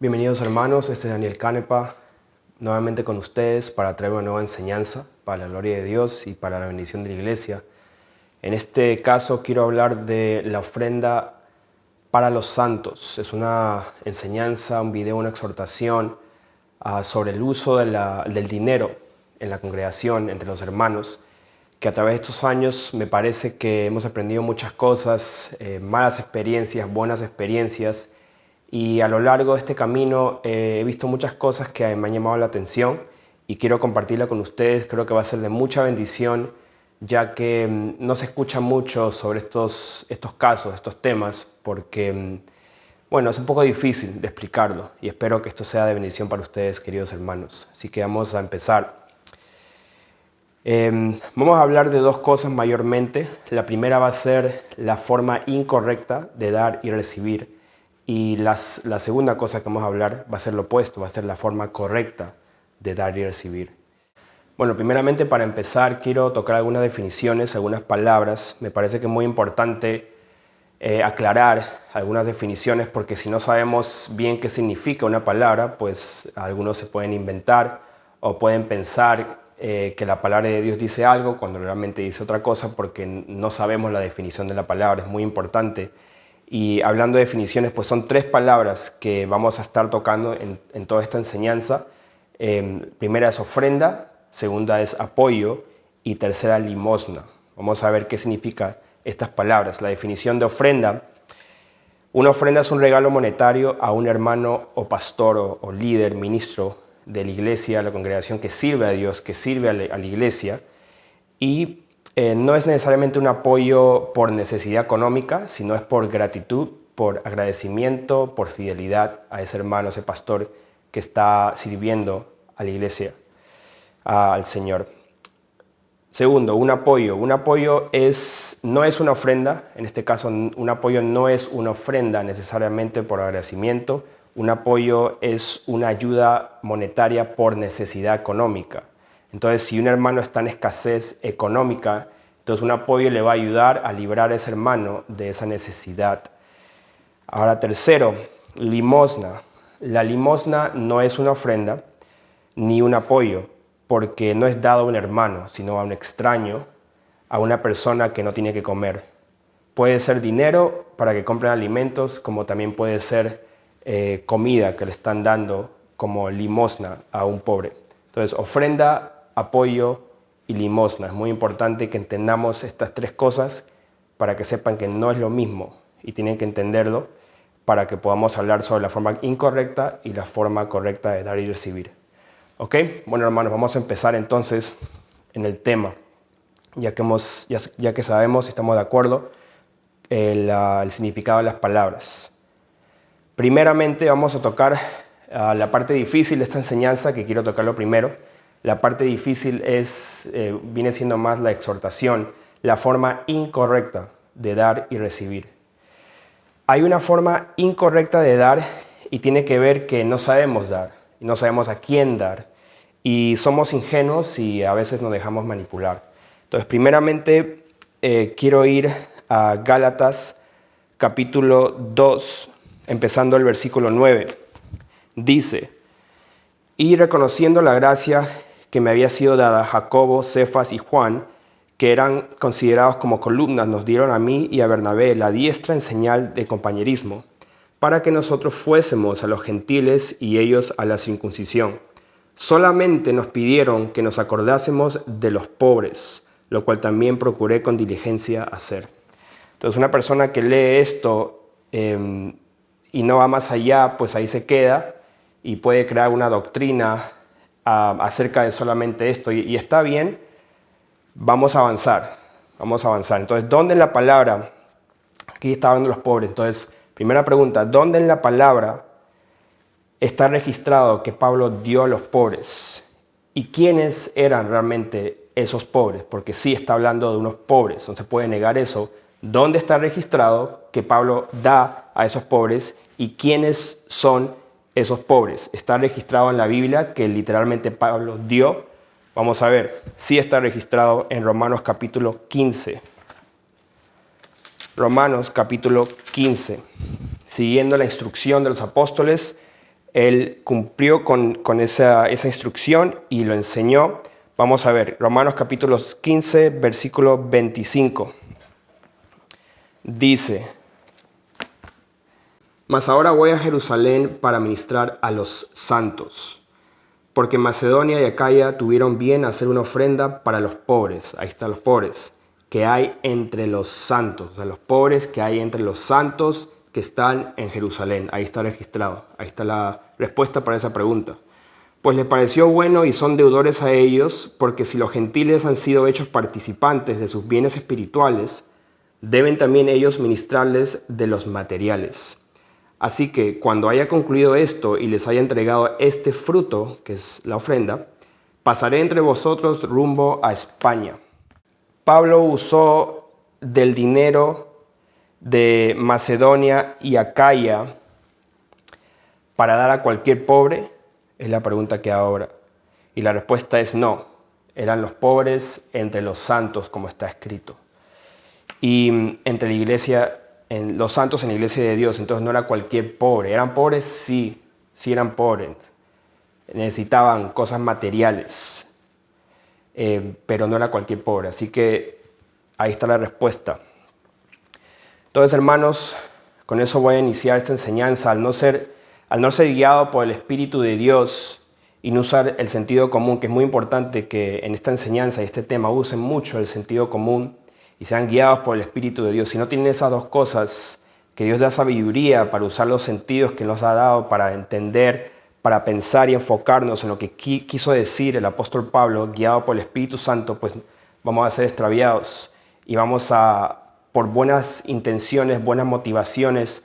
Bienvenidos hermanos, este es Daniel Canepa, nuevamente con ustedes para traer una nueva enseñanza para la gloria de Dios y para la bendición de la iglesia. En este caso quiero hablar de la ofrenda para los santos. Es una enseñanza, un video, una exhortación sobre el uso del dinero en la congregación, entre los hermanos, que a través de estos años me parece que hemos aprendido muchas cosas, malas experiencias, buenas experiencias, y a lo largo de este camino he visto muchas cosas que me han llamado la atención y quiero compartirla con ustedes. Creo que va a ser de mucha bendición, ya que no se escucha mucho sobre estos casos, estos temas, porque bueno, es un poco difícil de explicarlo y espero que esto sea de bendición para ustedes, queridos hermanos. Así que vamos a empezar. Vamos a hablar de dos cosas mayormente. La primera va a ser la forma incorrecta de dar y recibir. Y la segunda cosa que vamos a hablar va a ser lo opuesto, va a ser la forma correcta de dar y recibir. Bueno, primeramente para empezar quiero tocar algunas definiciones, algunas palabras. Me parece que es muy importante aclarar algunas definiciones porque si no sabemos bien qué significa una palabra, pues algunos se pueden inventar o pueden pensar que la palabra de Dios dice algo cuando realmente dice otra cosa porque no sabemos la definición de la palabra. Es muy importante. Y hablando de definiciones, pues son tres palabras que vamos a estar tocando en toda esta enseñanza. Primera es ofrenda, segunda es apoyo y tercera limosna. Vamos a ver qué significa estas palabras. La definición de ofrenda. Una ofrenda es un regalo monetario a un hermano o pastor o líder, ministro de la iglesia, la congregación que sirve a Dios, que sirve a la iglesia. Y no es necesariamente un apoyo por necesidad económica, sino es por gratitud, por agradecimiento, por fidelidad a ese hermano, ese pastor que está sirviendo a la iglesia, al Señor. Segundo, un apoyo. Un apoyo no es una ofrenda, en este caso un apoyo no es una ofrenda necesariamente por agradecimiento. Un apoyo es una ayuda monetaria por necesidad económica. Entonces, si un hermano está en escasez económica, entonces un apoyo le va a ayudar a librar a ese hermano de esa necesidad. Ahora, tercero, limosna. La limosna no es una ofrenda ni un apoyo, porque no es dado a un hermano, sino a un extraño, a una persona que no tiene que comer. Puede ser dinero para que compren alimentos, como también puede ser comida que le están dando como limosna a un pobre. Entonces, ofrenda, apoyo y limosna. Es muy importante que entendamos estas tres cosas para que sepan que no es lo mismo y tienen que entenderlo para que podamos hablar sobre la forma incorrecta y la forma correcta de dar y recibir. ¿Ok? Bueno, hermanos, vamos a empezar entonces en el tema, ya que sabemos y estamos de acuerdo el significado de las palabras. Primeramente vamos a tocar la parte difícil de esta enseñanza, que quiero tocarlo primero. La parte difícil viene siendo más la exhortación, la forma incorrecta de dar y recibir. Hay una forma incorrecta de dar y tiene que ver que no sabemos dar, y no sabemos a quién dar, y somos ingenuos y a veces nos dejamos manipular. Entonces, primeramente, quiero ir a Gálatas capítulo 2, empezando el versículo 9. Dice: y reconociendo la gracia que me había sido dada, Jacobo, Cefas y Juan, que eran considerados como columnas, nos dieron a mí y a Bernabé la diestra en señal de compañerismo, para que nosotros fuésemos a los gentiles y ellos a la circuncisión. Solamente nos pidieron que nos acordásemos de los pobres, lo cual también procuré con diligencia hacer. Entonces, una persona que lee esto y no va más allá, pues ahí se queda y puede crear una doctrina acerca de solamente esto. Y está bien, vamos a avanzar. Entonces, ¿dónde en la palabra, aquí está hablando de los pobres? Entonces, primera pregunta, ¿dónde en la palabra está registrado que Pablo dio a los pobres? ¿Y quiénes eran realmente esos pobres? Porque sí está hablando de unos pobres, no se puede negar eso. ¿Dónde está registrado que Pablo da a esos pobres y quiénes son esos pobres? Está registrado en la Biblia que literalmente Pablo dio. Vamos a ver, sí está registrado en Romanos capítulo 15. Romanos capítulo 15. Siguiendo la instrucción de los apóstoles, él cumplió con esa instrucción y lo enseñó. Vamos a ver, Romanos capítulo 15, versículo 25. Dice: mas ahora voy a Jerusalén para ministrar a los santos, porque Macedonia y Acaya tuvieron bien hacer una ofrenda para los pobres. Ahí están los pobres que hay entre los santos, o sea, los pobres que hay entre los santos que están en Jerusalén. Ahí está registrado, ahí está la respuesta para esa pregunta. Pues les pareció bueno y son deudores a ellos, porque si los gentiles han sido hechos participantes de sus bienes espirituales, deben también ellos ministrarles de los materiales. Así que cuando haya concluido esto y les haya entregado este fruto, que es la ofrenda, pasaré entre vosotros rumbo a España. Pablo usó del dinero de Macedonia y Acaya para dar a cualquier pobre, es la pregunta que hago ahora. Y la respuesta es no, eran los pobres entre los santos, como está escrito. Y entre la iglesia, los santos en la iglesia de Dios, entonces no era cualquier pobre. ¿Eran pobres? Sí eran pobres. Necesitaban cosas materiales, pero no era cualquier pobre. Así que ahí está la respuesta. Entonces, hermanos, con eso voy a iniciar esta enseñanza. Al no ser guiado por el Espíritu de Dios y no usar el sentido común, que es muy importante que en esta enseñanza y este tema usen mucho el sentido común y sean guiados por el Espíritu de Dios. Si no tienen esas dos cosas, que Dios da sabiduría para usar los sentidos que nos ha dado, para entender, para pensar y enfocarnos en lo que quiso decir el apóstol Pablo, guiado por el Espíritu Santo, pues vamos a ser extraviados y vamos a, por buenas intenciones, buenas motivaciones,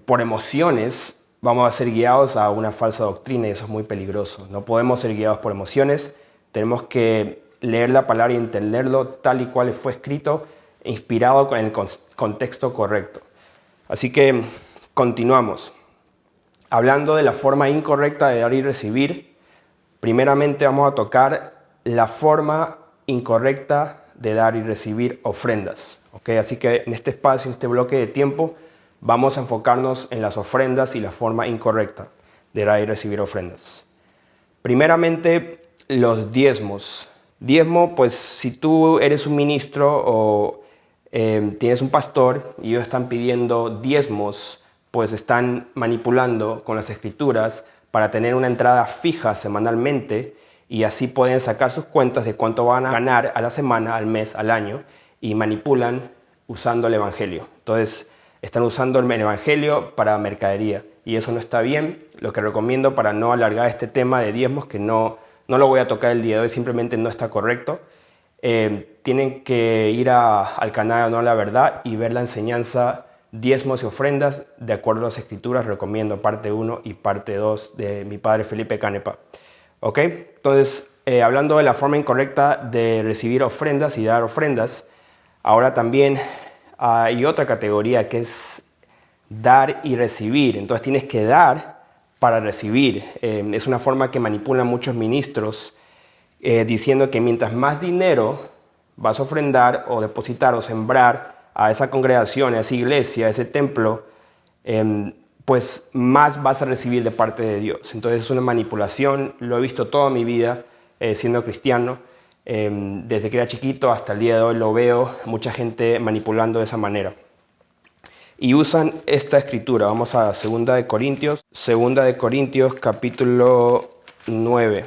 por emociones, vamos a ser guiados a una falsa doctrina, y eso es muy peligroso. No podemos ser guiados por emociones, tenemos que leer la palabra y entenderlo tal y cual fue escrito, inspirado con el contexto correcto. Así que continuamos. Hablando de la forma incorrecta de dar y recibir, primeramente vamos a tocar la forma incorrecta de dar y recibir ofrendas. ¿Okay? Así que en este espacio, en este bloque de tiempo, vamos a enfocarnos en las ofrendas y la forma incorrecta de dar y recibir ofrendas. Primeramente, los diezmos. Diezmo, pues si tú eres un ministro o tienes un pastor y ellos están pidiendo diezmos, pues están manipulando con las escrituras para tener una entrada fija semanalmente y así pueden sacar sus cuentas de cuánto van a ganar a la semana, al mes, al año, y manipulan usando el evangelio. Entonces, están usando el evangelio para mercadería y eso no está bien. Lo que recomiendo para no alargar este tema de diezmos, que no lo voy a tocar el día de hoy, simplemente no está correcto. Tienen que ir al canal Honor a la Verdad y ver la enseñanza diezmos y ofrendas de acuerdo a las escrituras. Recomiendo parte 1 y parte 2 de mi padre Felipe Canepa. ¿Ok? Entonces, hablando de la forma incorrecta de recibir ofrendas y dar ofrendas, ahora también hay otra categoría que es dar y recibir. Entonces tienes que dar para recibir. Es una forma que manipulan muchos ministros diciendo que mientras más dinero vas a ofrendar o depositar o sembrar a esa congregación, a esa iglesia, a ese templo, pues más vas a recibir de parte de Dios. Entonces es una manipulación. Lo he visto toda mi vida siendo cristiano. Desde que era chiquito hasta el día de hoy lo veo, mucha gente manipulando de esa manera. Y usan esta escritura. Vamos a 2 de Corintios capítulo 9.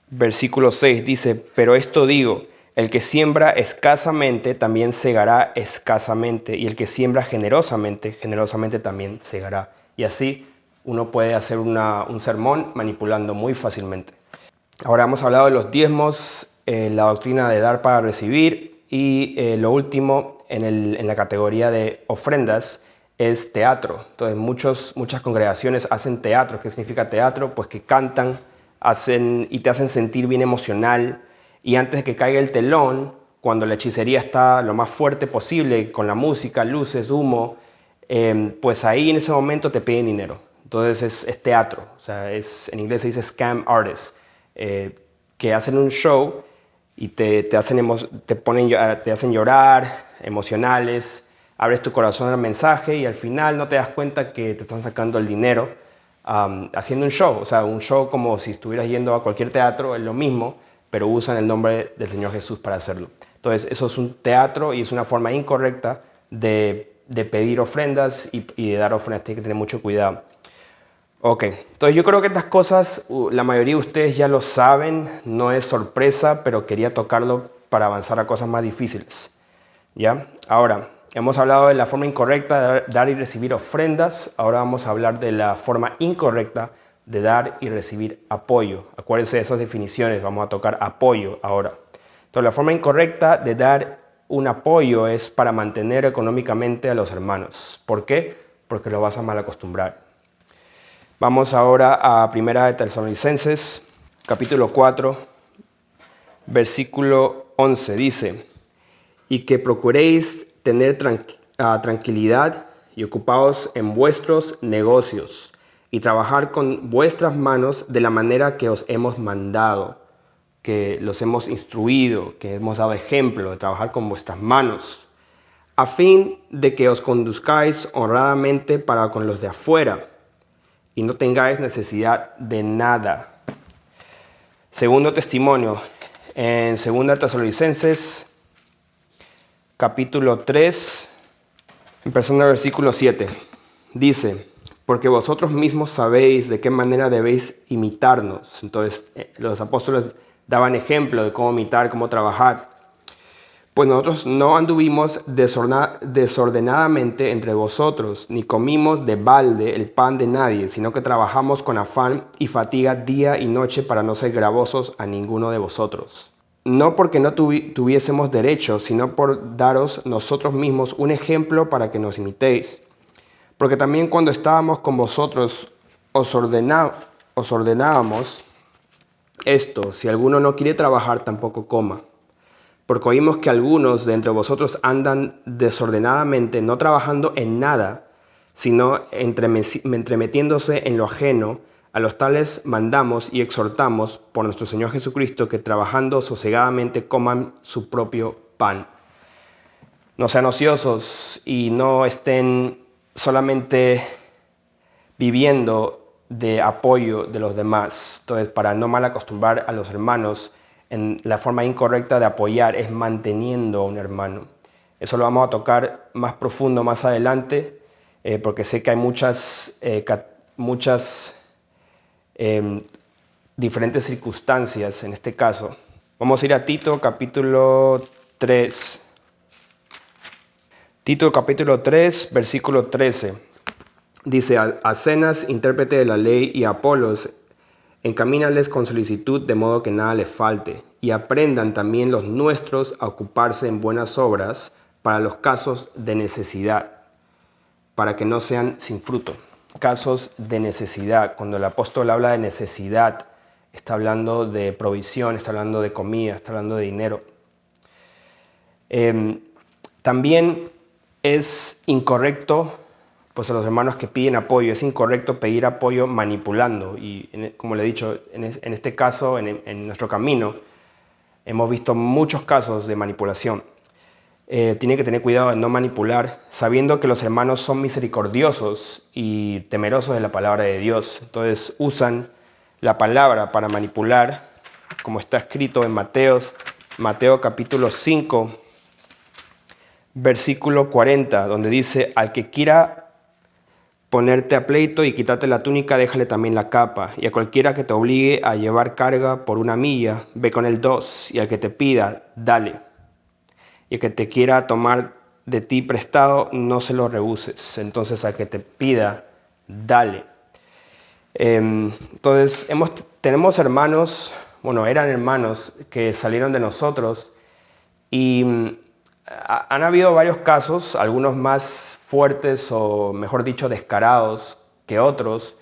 Versículo 6 dice: pero esto digo, el que siembra escasamente también segará escasamente, y el que siembra generosamente, generosamente también segará. Y así uno puede hacer un sermón manipulando muy fácilmente. Ahora hemos hablado de los diezmos, la doctrina de dar para recibir y lo último en la categoría de ofrendas es teatro. Entonces muchas congregaciones hacen teatro. ¿Qué significa teatro? Pues que cantan y te hacen sentir bien emocional, y antes de que caiga el telón, cuando la hechicería está lo más fuerte posible con la música, luces, humo, pues ahí en ese momento te piden dinero. Entonces es teatro, o sea, en inglés se dice scam artists. Que hacen un show y te hacen llorar, emocionales, abres tu corazón al mensaje y al final no te das cuenta que te están sacando el dinero haciendo un show. O sea, un show como si estuvieras yendo a cualquier teatro, es lo mismo, pero usan el nombre del Señor Jesús para hacerlo. Entonces, eso es un teatro y es una forma incorrecta de pedir ofrendas y de dar ofrendas. Tienen que tener mucho cuidado. Ok, entonces yo creo que estas cosas, la mayoría de ustedes ya lo saben, no es sorpresa, pero quería tocarlo para avanzar a cosas más difíciles. ¿Ya? Ahora, hemos hablado de la forma incorrecta de dar y recibir ofrendas, ahora vamos a hablar de la forma incorrecta de dar y recibir apoyo. Acuérdense de esas definiciones, vamos a tocar apoyo ahora. Entonces, la forma incorrecta de dar un apoyo es para mantener económicamente a los hermanos. ¿Por qué? Porque lo vas a mal acostumbrar. Vamos ahora a 1 de Tesalonicenses, capítulo 4, versículo 11. Dice, y que procuréis tener tranquilidad y ocupaos en vuestros negocios y trabajar con vuestras manos de la manera que os hemos mandado, que los hemos instruido, que hemos dado ejemplo de trabajar con vuestras manos, a fin de que os conduzcáis honradamente para con los de afuera, y no tengáis necesidad de nada. Segundo testimonio, en 2 Tesalonicenses, capítulo 3, empezando el versículo 7, dice, porque vosotros mismos sabéis de qué manera debéis imitarnos. Entonces, los apóstoles daban ejemplo de cómo imitar, cómo trabajar. Pues nosotros no anduvimos desordenadamente entre vosotros, ni comimos de balde el pan de nadie, sino que trabajamos con afán y fatiga día y noche para no ser gravosos a ninguno de vosotros. No porque no tuviésemos derecho, sino por daros nosotros mismos un ejemplo para que nos imitéis. Porque también cuando estábamos con vosotros os ordenábamos esto, si alguno no quiere trabajar, tampoco coma. Porque oímos que algunos de entre vosotros andan desordenadamente, no trabajando en nada, sino entremetiéndose en lo ajeno. A los tales mandamos y exhortamos por nuestro Señor Jesucristo que trabajando sosegadamente coman su propio pan. No sean ociosos y no estén solamente viviendo de apoyo de los demás. Entonces, para no mal acostumbrar a los hermanos, en la forma incorrecta de apoyar es manteniendo a un hermano. Eso lo vamos a tocar más profundo más adelante, porque sé que hay muchas diferentes circunstancias en este caso. Vamos a ir a Tito capítulo 3. Tito capítulo 3, versículo 13. Dice, a Zenas, intérprete de la ley, y a Apolos, encamínales con solicitud de modo que nada les falte, y aprendan también los nuestros a ocuparse en buenas obras para los casos de necesidad, para que no sean sin fruto. Casos de necesidad. Cuando el apóstol habla de necesidad, está hablando de provisión, está hablando de comida, está hablando de dinero. También es incorrecto, pues a los hermanos que piden apoyo, es incorrecto pedir apoyo manipulando. Y como le he dicho, en este caso, en nuestro camino, hemos visto muchos casos de manipulación. Tiene que tener cuidado de no manipular, sabiendo que los hermanos son misericordiosos y temerosos de la palabra de Dios. Entonces usan la palabra para manipular, como está escrito en Mateo capítulo 5, versículo 40, donde dice, al que quiera ponerte a pleito y quitarte la túnica, déjale también la capa. Y a cualquiera que te obligue a llevar carga por 1 milla, ve con él 2. Y al que te pida, dale. Y el que te quiera tomar de ti prestado, no se lo rehuses. Entonces, al que te pida, dale. Entonces, tenemos hermanos, eran hermanos que salieron de nosotros y han habido varios casos, algunos más fuertes o mejor dicho descarados que otros,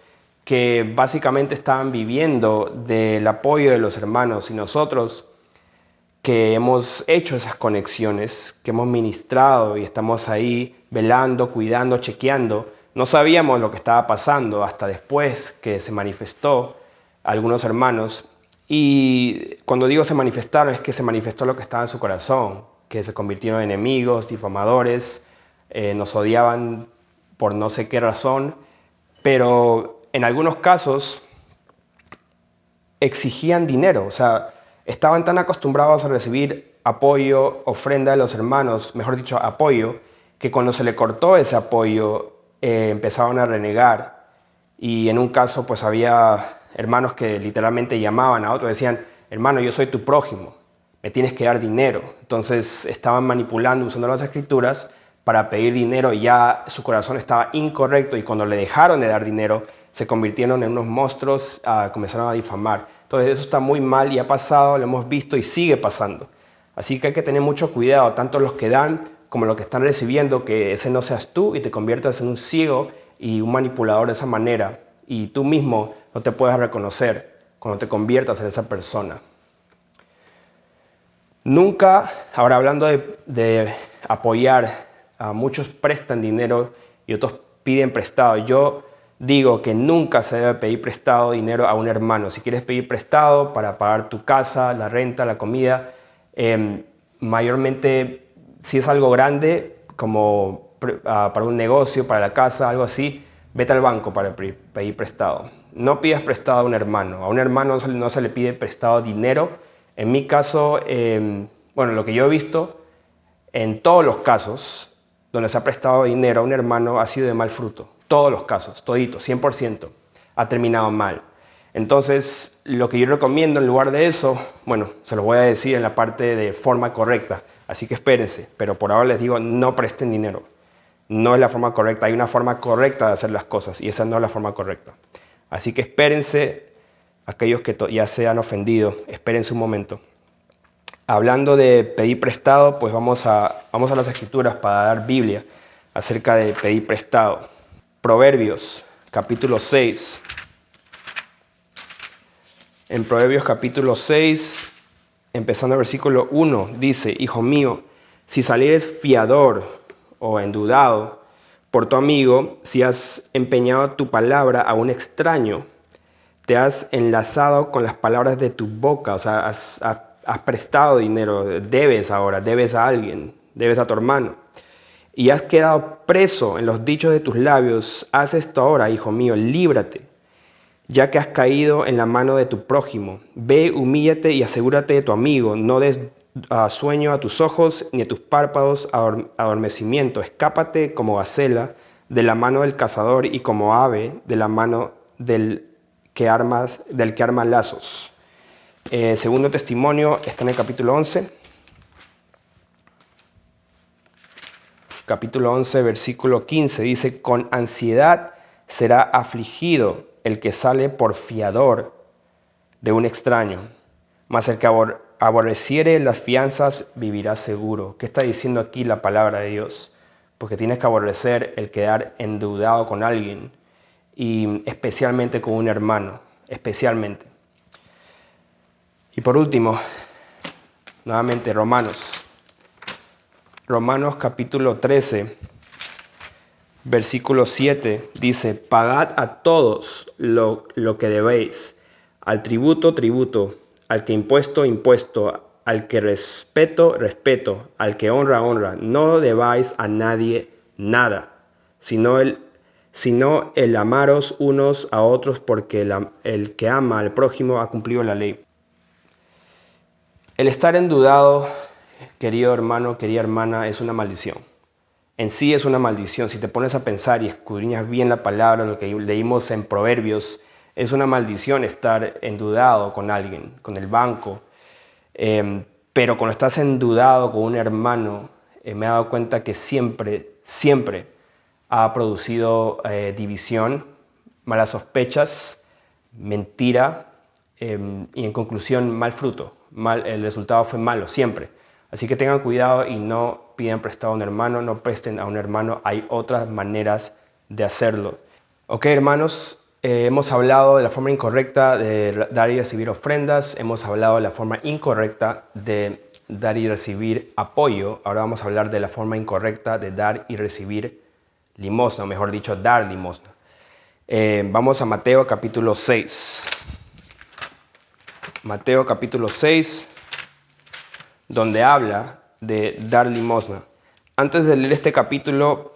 que básicamente estaban viviendo del apoyo de los hermanos, y nosotros que hemos hecho esas conexiones, que hemos ministrado y estamos ahí velando, cuidando, chequeando, no sabíamos lo que estaba pasando hasta después que se manifestó algunos hermanos. Y cuando digo se manifestaron, es que se manifestó lo que estaba en su corazón, que se convirtieron en enemigos, difamadores, nos odiaban por no sé qué razón, pero en algunos casos exigían dinero, o sea, estaban tan acostumbrados a recibir apoyo, ofrenda de los hermanos, mejor dicho, apoyo, que cuando se le cortó ese apoyo, empezaban a renegar. Y en un caso, pues había hermanos que literalmente llamaban a otros, decían, hermano, yo soy tu prójimo, me tienes que dar dinero. Entonces estaban manipulando, usando las escrituras para pedir dinero, y ya su corazón estaba incorrecto, y cuando le dejaron de dar dinero, se convirtieron en unos monstruos, comenzaron a difamar. Entonces eso está muy mal y ha pasado, lo hemos visto y sigue pasando. Así que hay que tener mucho cuidado, tanto los que dan como los que están recibiendo, que ese no seas tú y te conviertas en un ciego y un manipulador de esa manera, y tú mismo no te puedes reconocer cuando te conviertas en esa persona. Nunca, ahora hablando de apoyar, muchos prestan dinero y otros piden prestado. Yo digo que nunca se debe pedir prestado dinero a un hermano. Si quieres pedir prestado para pagar tu casa, la renta, la comida, mayormente si es algo grande, como para un negocio, para la casa, algo así, vete al banco para pedir prestado. No pidas prestado a un hermano. A un hermano no se le pide prestado dinero. En mi caso, bueno, lo que yo he visto, en todos los casos donde se ha prestado dinero a un hermano ha sido de mal fruto. Todos los casos, todito, 100%, ha terminado mal. Entonces, lo que yo recomiendo en lugar de eso, bueno, se lo voy a decir en la parte de forma correcta, así que espérense, pero por ahora les digo, no presten dinero. No es la forma correcta, hay una forma correcta de hacer las cosas y esa no es la forma correcta. Así que espérense, aquellos que ya se han ofendido, espérense un momento. Hablando de pedir prestado, pues vamos a las escrituras para dar Biblia acerca de pedir prestado. Proverbios, capítulo 6. En Proverbios capítulo 6, empezando el versículo 1, dice, hijo mío, si salieres fiador o endeudado por tu amigo, si has empeñado tu palabra a un extraño, te has enlazado con las palabras de tu boca, o sea, has prestado dinero, debes ahora, debes a alguien, debes a tu hermano, y has quedado preso en los dichos de tus labios, haz esto ahora, hijo mío, líbrate, ya que has caído en la mano de tu prójimo. Ve, humíllate y asegúrate de tu amigo, no des sueño a tus ojos, ni a tus párpados adormecimiento. Escápate como gacela de la mano del cazador y como ave de la mano del que arma lazos. Segundo testimonio está en el capítulo 11. Capítulo 11, versículo 15, dice, con ansiedad será afligido el que sale por fiador de un extraño, mas el que aborreciere las fianzas vivirá seguro. ¿Qué está diciendo aquí la palabra de Dios? Porque tienes que aborrecer el quedar endeudado con alguien, y especialmente con un hermano, especialmente. Y por último, nuevamente Romanos capítulo 13, versículo 7, dice, pagad a todos lo que debéis, al tributo, tributo, al que impuesto, impuesto, al que respeto, respeto, al que honra, honra. No debáis a nadie nada, sino el amaros unos a otros, porque el que ama al prójimo ha cumplido la ley. El estar endeudado, querido hermano, querida hermana, es una maldición. En sí es una maldición. Si te pones a pensar y escudriñas bien la palabra, lo que leímos en Proverbios, es una maldición estar endeudado con alguien, con el banco. Pero cuando estás endeudado con un hermano, me he dado cuenta que siempre ha producido división, malas sospechas, mentira y en conclusión mal fruto. El resultado fue malo, siempre. Así que tengan cuidado y no pidan prestado a un hermano, no presten a un hermano. Hay otras maneras de hacerlo. Ok, hermanos, hemos hablado de la forma incorrecta de dar y recibir ofrendas. Hemos hablado de la forma incorrecta de dar y recibir apoyo. Ahora vamos a hablar de la forma incorrecta de dar y recibir limosna, o mejor dicho, dar limosna. Vamos a Mateo capítulo 6. Mateo capítulo 6, donde habla de dar limosna. antes de leer este capítulo,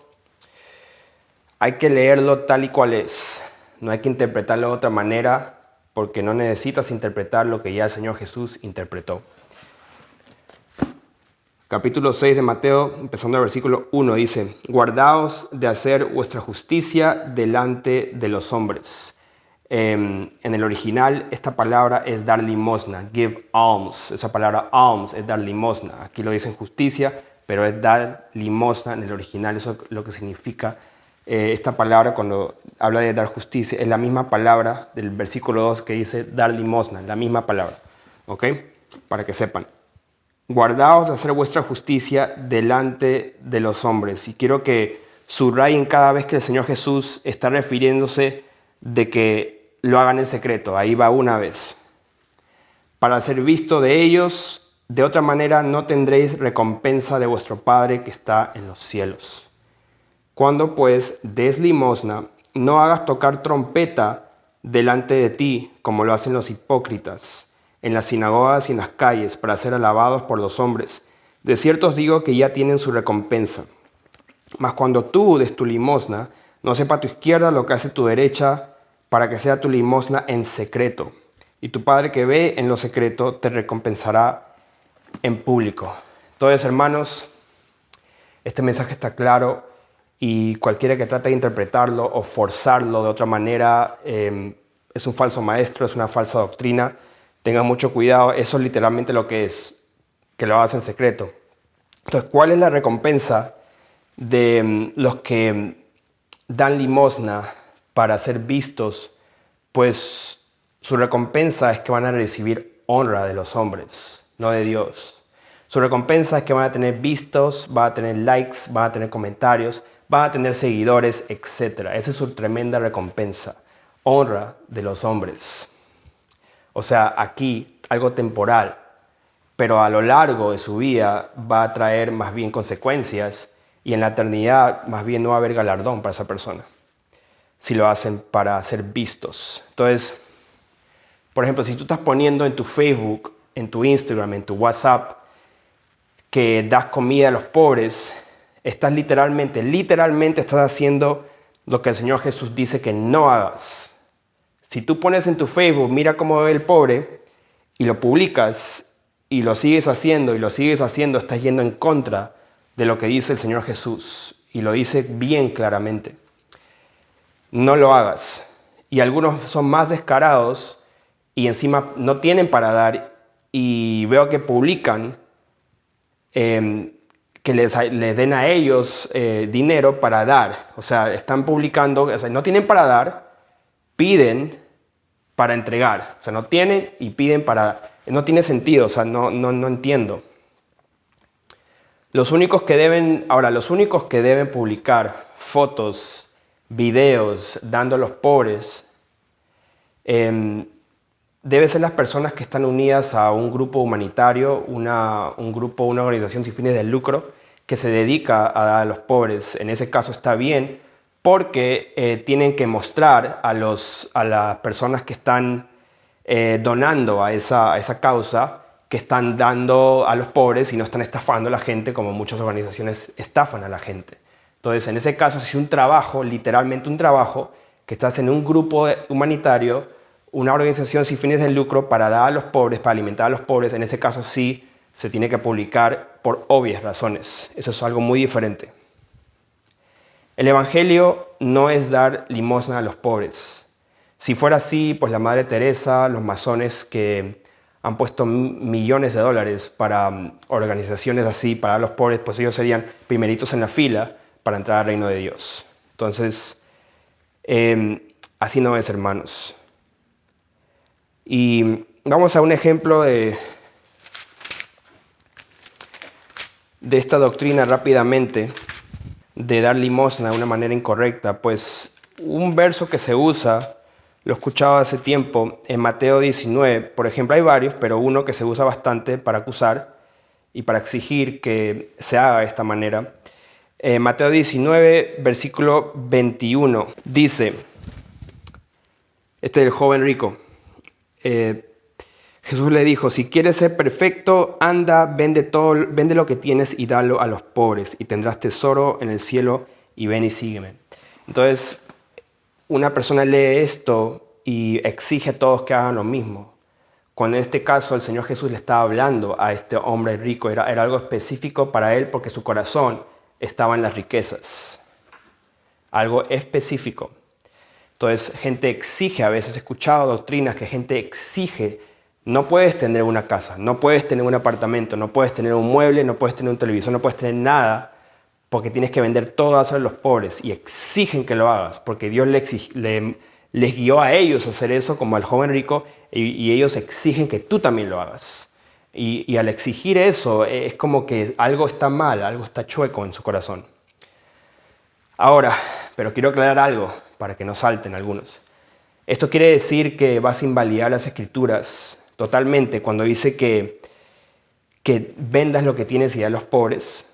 hay que leerlo tal y cual es. No hay que interpretarlo de otra manera, porque no necesitas interpretar lo que ya el Señor Jesús interpretó. Capítulo 6 de Mateo, empezando el versículo 1, dice: guardaos de hacer vuestra justicia delante de los hombres. En el original, esta palabra es dar limosna, give alms. Esa palabra alms es dar limosna. Aquí lo dicen justicia, pero es dar limosna en el original. Eso es lo que significa esta palabra cuando habla de dar justicia. Es la misma palabra del versículo 2 que dice dar limosna, la misma palabra. ¿Ok? Para que sepan. Guardaos de hacer vuestra justicia delante de los hombres. Y quiero que subrayen cada vez que el Señor Jesús está refiriéndose de que lo hagan en secreto. Ahí va una vez. Para ser visto de ellos, de otra manera no tendréis recompensa de vuestro Padre que está en los cielos. Cuando pues des limosna, no hagas tocar trompeta delante de ti, como lo hacen los hipócritas en las sinagogas y en las calles, para ser alabados por los hombres. De cierto os digo que ya tienen su recompensa. Mas cuando tú des tu limosna, no sepa tu izquierda lo que hace tu derecha, para que sea tu limosna en secreto. Y tu Padre que ve en lo secreto te recompensará en público. Entonces, hermanos, este mensaje está claro y cualquiera que trate de interpretarlo o forzarlo de otra manera es un falso maestro, es una falsa doctrina. Tengan mucho cuidado, eso es literalmente lo que es, que lo hagas en secreto. Entonces, ¿cuál es la recompensa de los que dan limosna para ser vistos? Pues su recompensa es que van a recibir honra de los hombres, no de Dios. Su recompensa es que van a tener vistos, van a tener likes, van a tener comentarios, van a tener seguidores, etc. Esa es su tremenda recompensa, honra de los hombres. O sea, aquí algo temporal, pero a lo largo de su vida va a traer más bien consecuencias y en la eternidad más bien no va a haber galardón para esa persona si lo hacen para ser vistos. Entonces, por ejemplo, si tú estás poniendo en tu Facebook, en tu Instagram, en tu WhatsApp que das comida a los pobres, estás literalmente estás haciendo lo que el Señor Jesús dice que no hagas. Si tú pones en tu Facebook, mira cómo ve el pobre, y lo publicas, y lo sigues haciendo, estás yendo en contra de lo que dice el Señor Jesús. Y lo dice bien claramente. No lo hagas. Y algunos son más descarados, y encima no tienen para dar, y veo que publican que les den a ellos dinero para dar. O sea, están publicando, o sea, no tienen para dar, piden para entregar. O sea, no tienen y piden para... No tiene sentido, o sea, no entiendo. Los únicos que deben publicar fotos, videos, dando a los pobres, debe ser las personas que están unidas a un grupo humanitario, una organización sin fines de lucro, que se dedica a dar a los pobres. En ese caso está bien, porque tienen que mostrar a las personas que están donando a esa causa, que están dando a los pobres y no están estafando a la gente como muchas organizaciones estafan a la gente. Entonces, en ese caso, si es un trabajo, literalmente un trabajo, que estás en un grupo humanitario, una organización sin fines de lucro para dar a los pobres, para alimentar a los pobres, en ese caso sí se tiene que publicar por obvias razones. Eso es algo muy diferente. El Evangelio no es dar limosna a los pobres. Si fuera así, pues la Madre Teresa, los masones que han puesto millones de dólares para organizaciones así, para los pobres, pues ellos serían primeritos en la fila para entrar al reino de Dios. Entonces, así no es, hermanos. Y vamos a un ejemplo de esta doctrina rápidamente, de dar limosna de una manera incorrecta. Pues un verso que se usa, lo he escuchado hace tiempo, en Mateo 19, por ejemplo, hay varios, pero uno que se usa bastante para acusar y para exigir que se haga de esta manera. Mateo 19, versículo 21, dice, este es el joven rico, Jesús le dijo, si quieres ser perfecto, anda, vende lo que tienes y dalo a los pobres y tendrás tesoro en el cielo y ven y sígueme. Entonces, una persona lee esto y exige a todos que hagan lo mismo. Cuando en este caso el Señor Jesús le estaba hablando a este hombre rico, era algo específico para él porque su corazón estaba en las riquezas. Algo específico. Entonces, gente exige, a veces he escuchado doctrinas que gente exige, no puedes tener una casa, no puedes tener un apartamento, no puedes tener un mueble, no puedes tener un televisor, no puedes tener nada, porque tienes que vender todo a los pobres y exigen que lo hagas, porque Dios les guió a ellos a hacer eso, como al joven rico, y ellos exigen que tú también lo hagas. Y al exigir eso, es como que algo está mal, algo está chueco en su corazón. Ahora, pero quiero aclarar algo para que no salten algunos. Esto quiere decir que vas a invalidar las escrituras totalmente cuando dice que vendas lo que tienes y das a los pobres,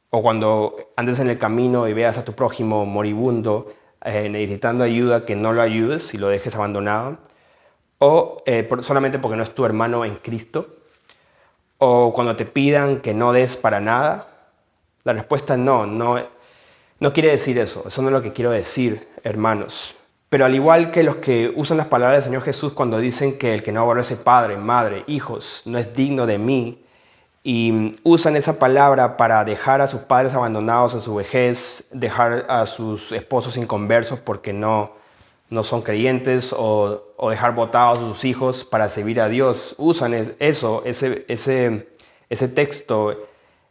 o cuando andes en el camino y veas a tu prójimo moribundo necesitando ayuda, que no lo ayudes y lo dejes abandonado, o solamente porque no es tu hermano en Cristo, o cuando te pidan que no des para nada. La respuesta es no quiere decir eso. Eso no es lo que quiero decir, hermanos. Pero al igual que los que usan las palabras del Señor Jesús cuando dicen que el que no aborrece padre, madre, hijos, no es digno de mí, y usan esa palabra para dejar a sus padres abandonados en su vejez, dejar a sus esposos inconversos porque no son creyentes, o dejar botados a sus hijos para servir a Dios. Usan ese texto,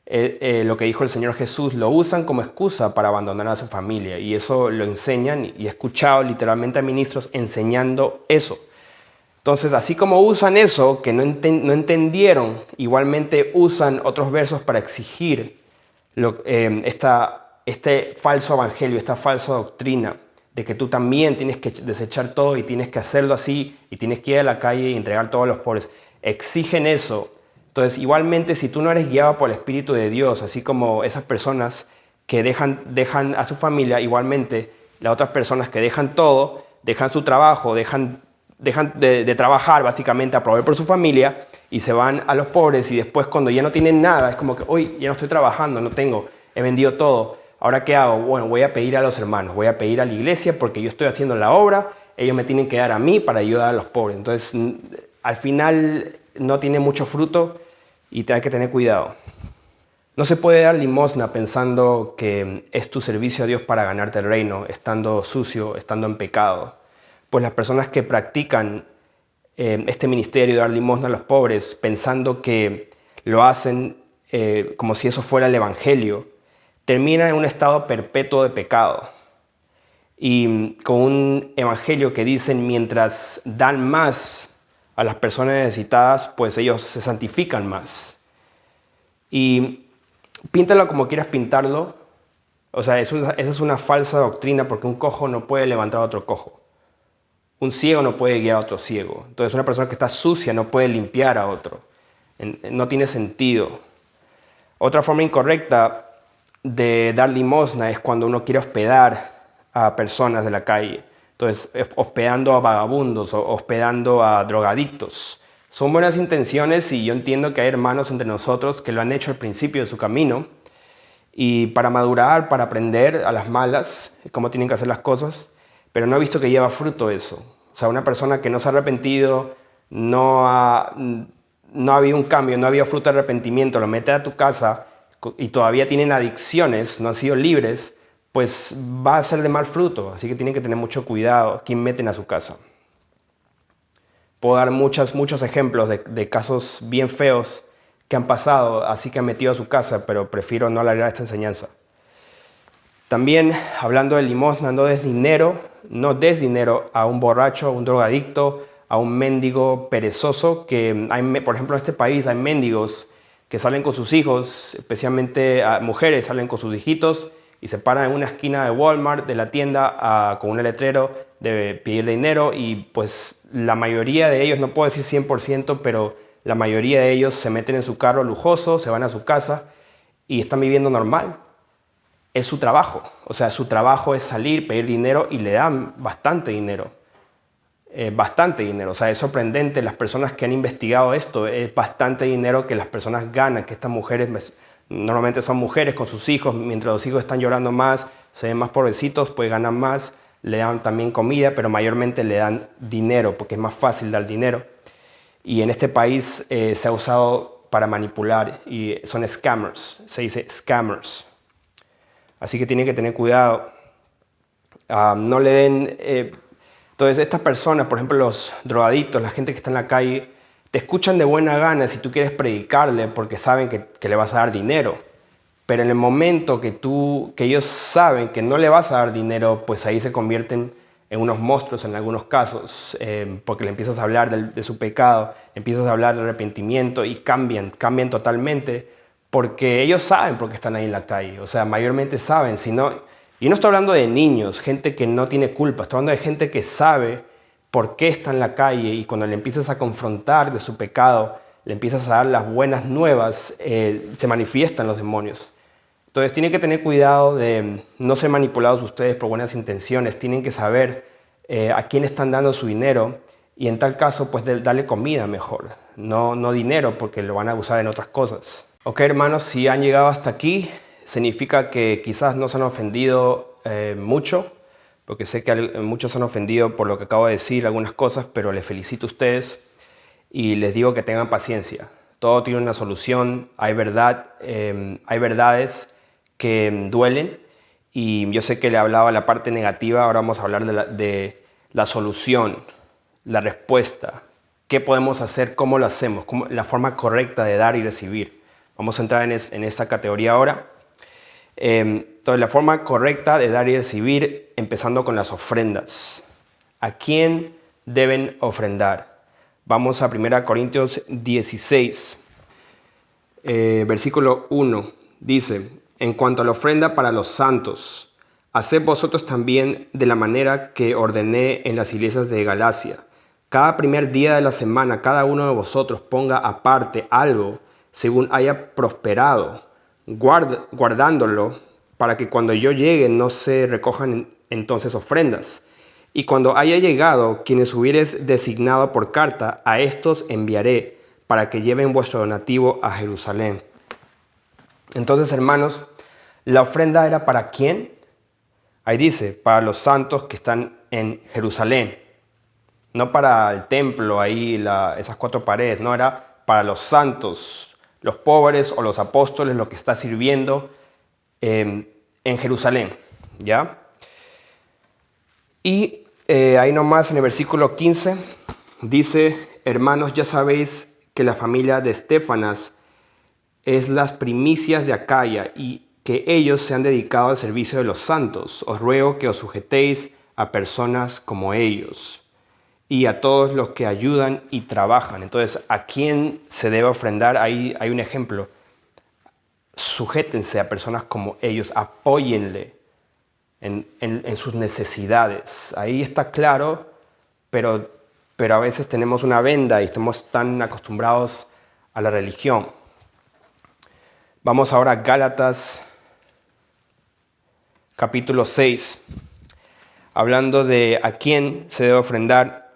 lo que dijo el Señor Jesús, lo usan como excusa para abandonar a su familia, y eso lo enseñan, y he escuchado literalmente a ministros enseñando eso. Entonces, así como usan eso, que no entendieron, igualmente usan otros versos para exigir este falso evangelio, esta falsa doctrina de que tú también tienes que desechar todo y tienes que hacerlo así y tienes que ir a la calle y entregar todo a los pobres. Exigen eso. Entonces, igualmente, si tú no eres guiado por el Espíritu de Dios, así como esas personas que dejan a su familia, igualmente las otras personas que dejan todo, dejan su trabajo, dejan de trabajar básicamente a proveer por su familia y se van a los pobres, y después cuando ya no tienen nada es como que hoy ya no estoy trabajando, no tengo, he vendido todo, ¿ahora qué hago? Bueno, voy a pedir a los hermanos, voy a pedir a la iglesia porque yo estoy haciendo la obra, ellos me tienen que dar a mí para ayudar a los pobres. Entonces al final no tiene mucho fruto y hay que tener cuidado. No se puede dar limosna pensando que es tu servicio a Dios para ganarte el reino, estando sucio, estando en pecado. Pues las personas que practican este ministerio de dar limosna a los pobres, pensando que lo hacen como si eso fuera el evangelio, terminan en un estado perpetuo de pecado. Y con un evangelio que dicen mientras dan más a las personas necesitadas, pues ellos se santifican más. Y píntalo como quieras pintarlo. O sea, esa es una falsa doctrina, porque un cojo no puede levantar a otro cojo. Un ciego no puede guiar a otro ciego. Entonces una persona que está sucia no puede limpiar a otro. No tiene sentido. Otra forma incorrecta de dar limosna es cuando uno quiere hospedar a personas de la calle. Entonces, hospedando a vagabundos o hospedando a drogadictos. Son buenas intenciones, y yo entiendo que hay hermanos entre nosotros que lo han hecho al principio de su camino, y para madurar, para aprender a las malas cómo tienen que hacer las cosas, pero no he visto que lleva fruto eso. O sea, una persona que no se ha arrepentido, no ha habido un cambio, no ha habido fruto de arrepentimiento, lo mete a tu casa y todavía tienen adicciones, no han sido libres, pues va a ser de mal fruto. Así que tienen que tener mucho cuidado quién meten a su casa. Puedo dar muchos ejemplos de casos bien feos que han pasado, así que han metido a su casa, pero prefiero no alargar esta enseñanza. También, hablando de limosna, no des dinero a un borracho, a un drogadicto, a un mendigo perezoso, que por ejemplo, en este país hay mendigos que salen con sus hijos, especialmente mujeres salen con sus hijitos y se paran en una esquina de Walmart, de la tienda, con un letrero de pedir dinero, y pues la mayoría de ellos, no puedo decir 100%, pero la mayoría de ellos se meten en su carro lujoso, se van a su casa y están viviendo normal. Es su trabajo, o sea, su trabajo es salir, pedir dinero, y le dan bastante dinero. bastante dinero. O sea, es sorprendente, las personas que han investigado esto, es bastante dinero que las personas ganan, que estas mujeres, normalmente son mujeres con sus hijos, mientras los hijos están llorando más, se ven más pobrecitos, pues ganan más, le dan también comida, pero mayormente le dan dinero, porque es más fácil dar dinero. Y en este país se ha usado para manipular, y son scammers, se dice scammers. Así que tienen que tener cuidado. No le den... entonces, estas personas, por ejemplo, los drogadictos, la gente que está en la calle, te escuchan de buena gana si tú quieres predicarle porque saben que le vas a dar dinero. Pero en el momento que ellos saben que no le vas a dar dinero, pues ahí se convierten en unos monstruos en algunos casos, porque le empiezas a hablar de su pecado, empiezas a hablar de arrepentimiento y cambian totalmente, porque ellos saben por qué están ahí en la calle. O sea, mayormente saben, si no... Y no estoy hablando de niños, gente que no tiene culpa, estoy hablando de gente que sabe por qué está en la calle, y cuando le empiezas a confrontar de su pecado, le empiezas a dar las buenas nuevas, se manifiestan los demonios. Entonces tienen que tener cuidado de no ser manipulados ustedes por buenas intenciones, tienen que saber a quién están dando su dinero, y en tal caso pues darle comida mejor, no dinero, porque lo van a usar en otras cosas. Ok, hermanos, si han llegado hasta aquí, significa que quizás no se han ofendido mucho, porque sé que muchos se han ofendido por lo que acabo de decir, algunas cosas, pero les felicito a ustedes y les digo que tengan paciencia. Todo tiene una solución, hay verdades que duelen, y yo sé que le hablaba la parte negativa, ahora vamos a hablar de la solución, la respuesta, qué podemos hacer, cómo lo hacemos, la forma correcta de dar y recibir. Vamos a entrar en esta categoría ahora. Entonces, la forma correcta de dar y recibir, empezando con las ofrendas. ¿A quién deben ofrendar? Vamos a 1 Corintios 16, versículo 1. Dice: en cuanto a la ofrenda para los santos, haced vosotros también de la manera que ordené en las iglesias de Galacia. Cada primer día de la semana, cada uno de vosotros ponga aparte algo según haya prosperado, guardándolo para que cuando yo llegue no se recojan entonces ofrendas. Y cuando haya llegado, quienes hubieres designado por carta, a estos enviaré para que lleven vuestro donativo a Jerusalén. Entonces, hermanos, ¿la ofrenda era para quién? Ahí dice, para los santos que están en Jerusalén. No para el templo, ahí esas 4 paredes, no, era para los santos, los pobres o los apóstoles, lo que está sirviendo en Jerusalén, ¿ya? Y ahí nomás en el versículo 15 dice: hermanos, ya sabéis que la familia de Estéfanas es las primicias de Acaya, y que ellos se han dedicado al servicio de los santos. Os ruego que os sujetéis a personas como ellos y a todos los que ayudan y trabajan. Entonces, ¿a quién se debe ofrendar? Ahí hay un ejemplo. Sujétense a personas como ellos, apóyenle en sus necesidades. Ahí está claro, pero a veces tenemos una venda y estamos tan acostumbrados a la religión. Vamos ahora a Gálatas capítulo 6, hablando de a quién se debe ofrendar.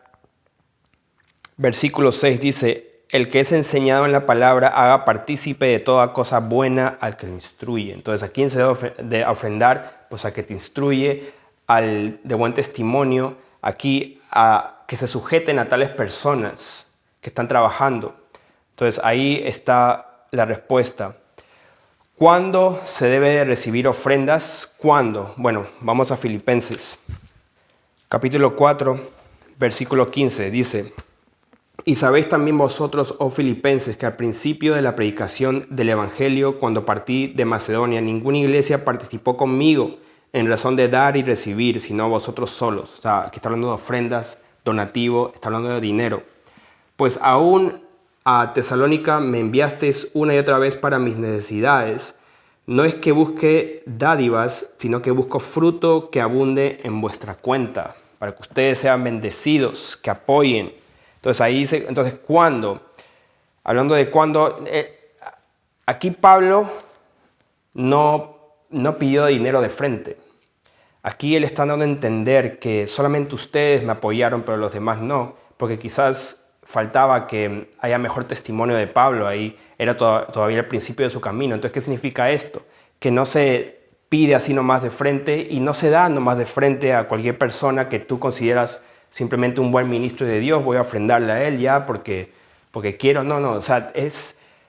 Versículo 6 dice: el que es enseñado en la palabra haga partícipe de toda cosa buena al que le instruye. Entonces, ¿a quién se debe ofrendar? Pues a que te instruye, al de buen testimonio, aquí a que se sujeten a tales personas que están trabajando. Entonces, ahí está la respuesta. ¿Cuándo se debe recibir ofrendas? ¿Cuándo? Bueno, vamos a Filipenses. Capítulo 4, versículo 15, dice: y sabéis también vosotros, oh filipenses, que al principio de la predicación del Evangelio, cuando partí de Macedonia, ninguna iglesia participó conmigo en razón de dar y recibir, sino vosotros solos. O sea, aquí está hablando de ofrendas, donativo, está hablando de dinero. Pues aún a Tesalónica me enviasteis una y otra vez para mis necesidades. No es que busque dádivas, sino que busco fruto que abunde en vuestra cuenta, para que ustedes sean bendecidos, que apoyen. Entonces ahí dice, entonces, ¿cuándo? Hablando de cuándo, aquí Pablo no pidió dinero de frente. Aquí él está dando a entender que solamente ustedes me apoyaron, pero los demás no, porque quizás faltaba que haya mejor testimonio de Pablo, ahí era todavía el principio de su camino. Entonces, ¿qué significa esto? Que no se pide así nomás de frente y no se da nomás de frente a cualquier persona que tú consideras simplemente un buen ministro de Dios, voy a ofrendarle a él ya porque quiero. No, o sea,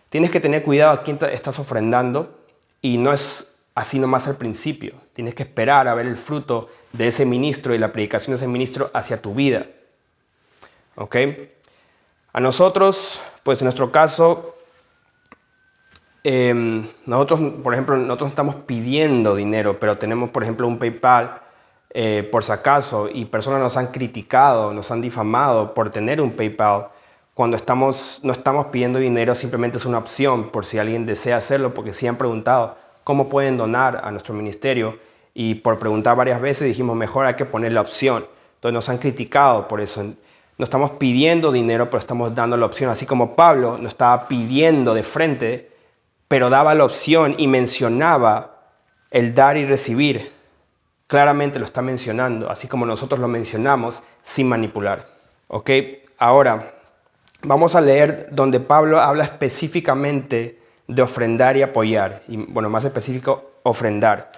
tienes que tener cuidado a quién estás ofrendando y no es así nomás al principio. Tienes que esperar a ver el fruto de ese ministro y la predicación de ese ministro hacia tu vida. ¿Ok? A nosotros, pues en nuestro caso, nosotros, por ejemplo, nosotros estamos pidiendo dinero, pero tenemos, por ejemplo, un PayPal por si acaso, y personas nos han criticado, nos han difamado por tener un PayPal. Cuando no estamos pidiendo dinero, simplemente es una opción por si alguien desea hacerlo, porque sí han preguntado cómo pueden donar a nuestro ministerio, y por preguntar varias veces dijimos mejor hay que poner la opción. Entonces nos han criticado por eso. No estamos pidiendo dinero, pero estamos dando la opción, así como Pablo no estaba pidiendo de frente, pero daba la opción y mencionaba el dar y recibir. Claramente lo está mencionando, así como nosotros lo mencionamos, sin manipular. ¿Ok? Ahora, vamos a leer donde Pablo habla específicamente de ofrendar y apoyar. Y bueno, más específico, ofrendar.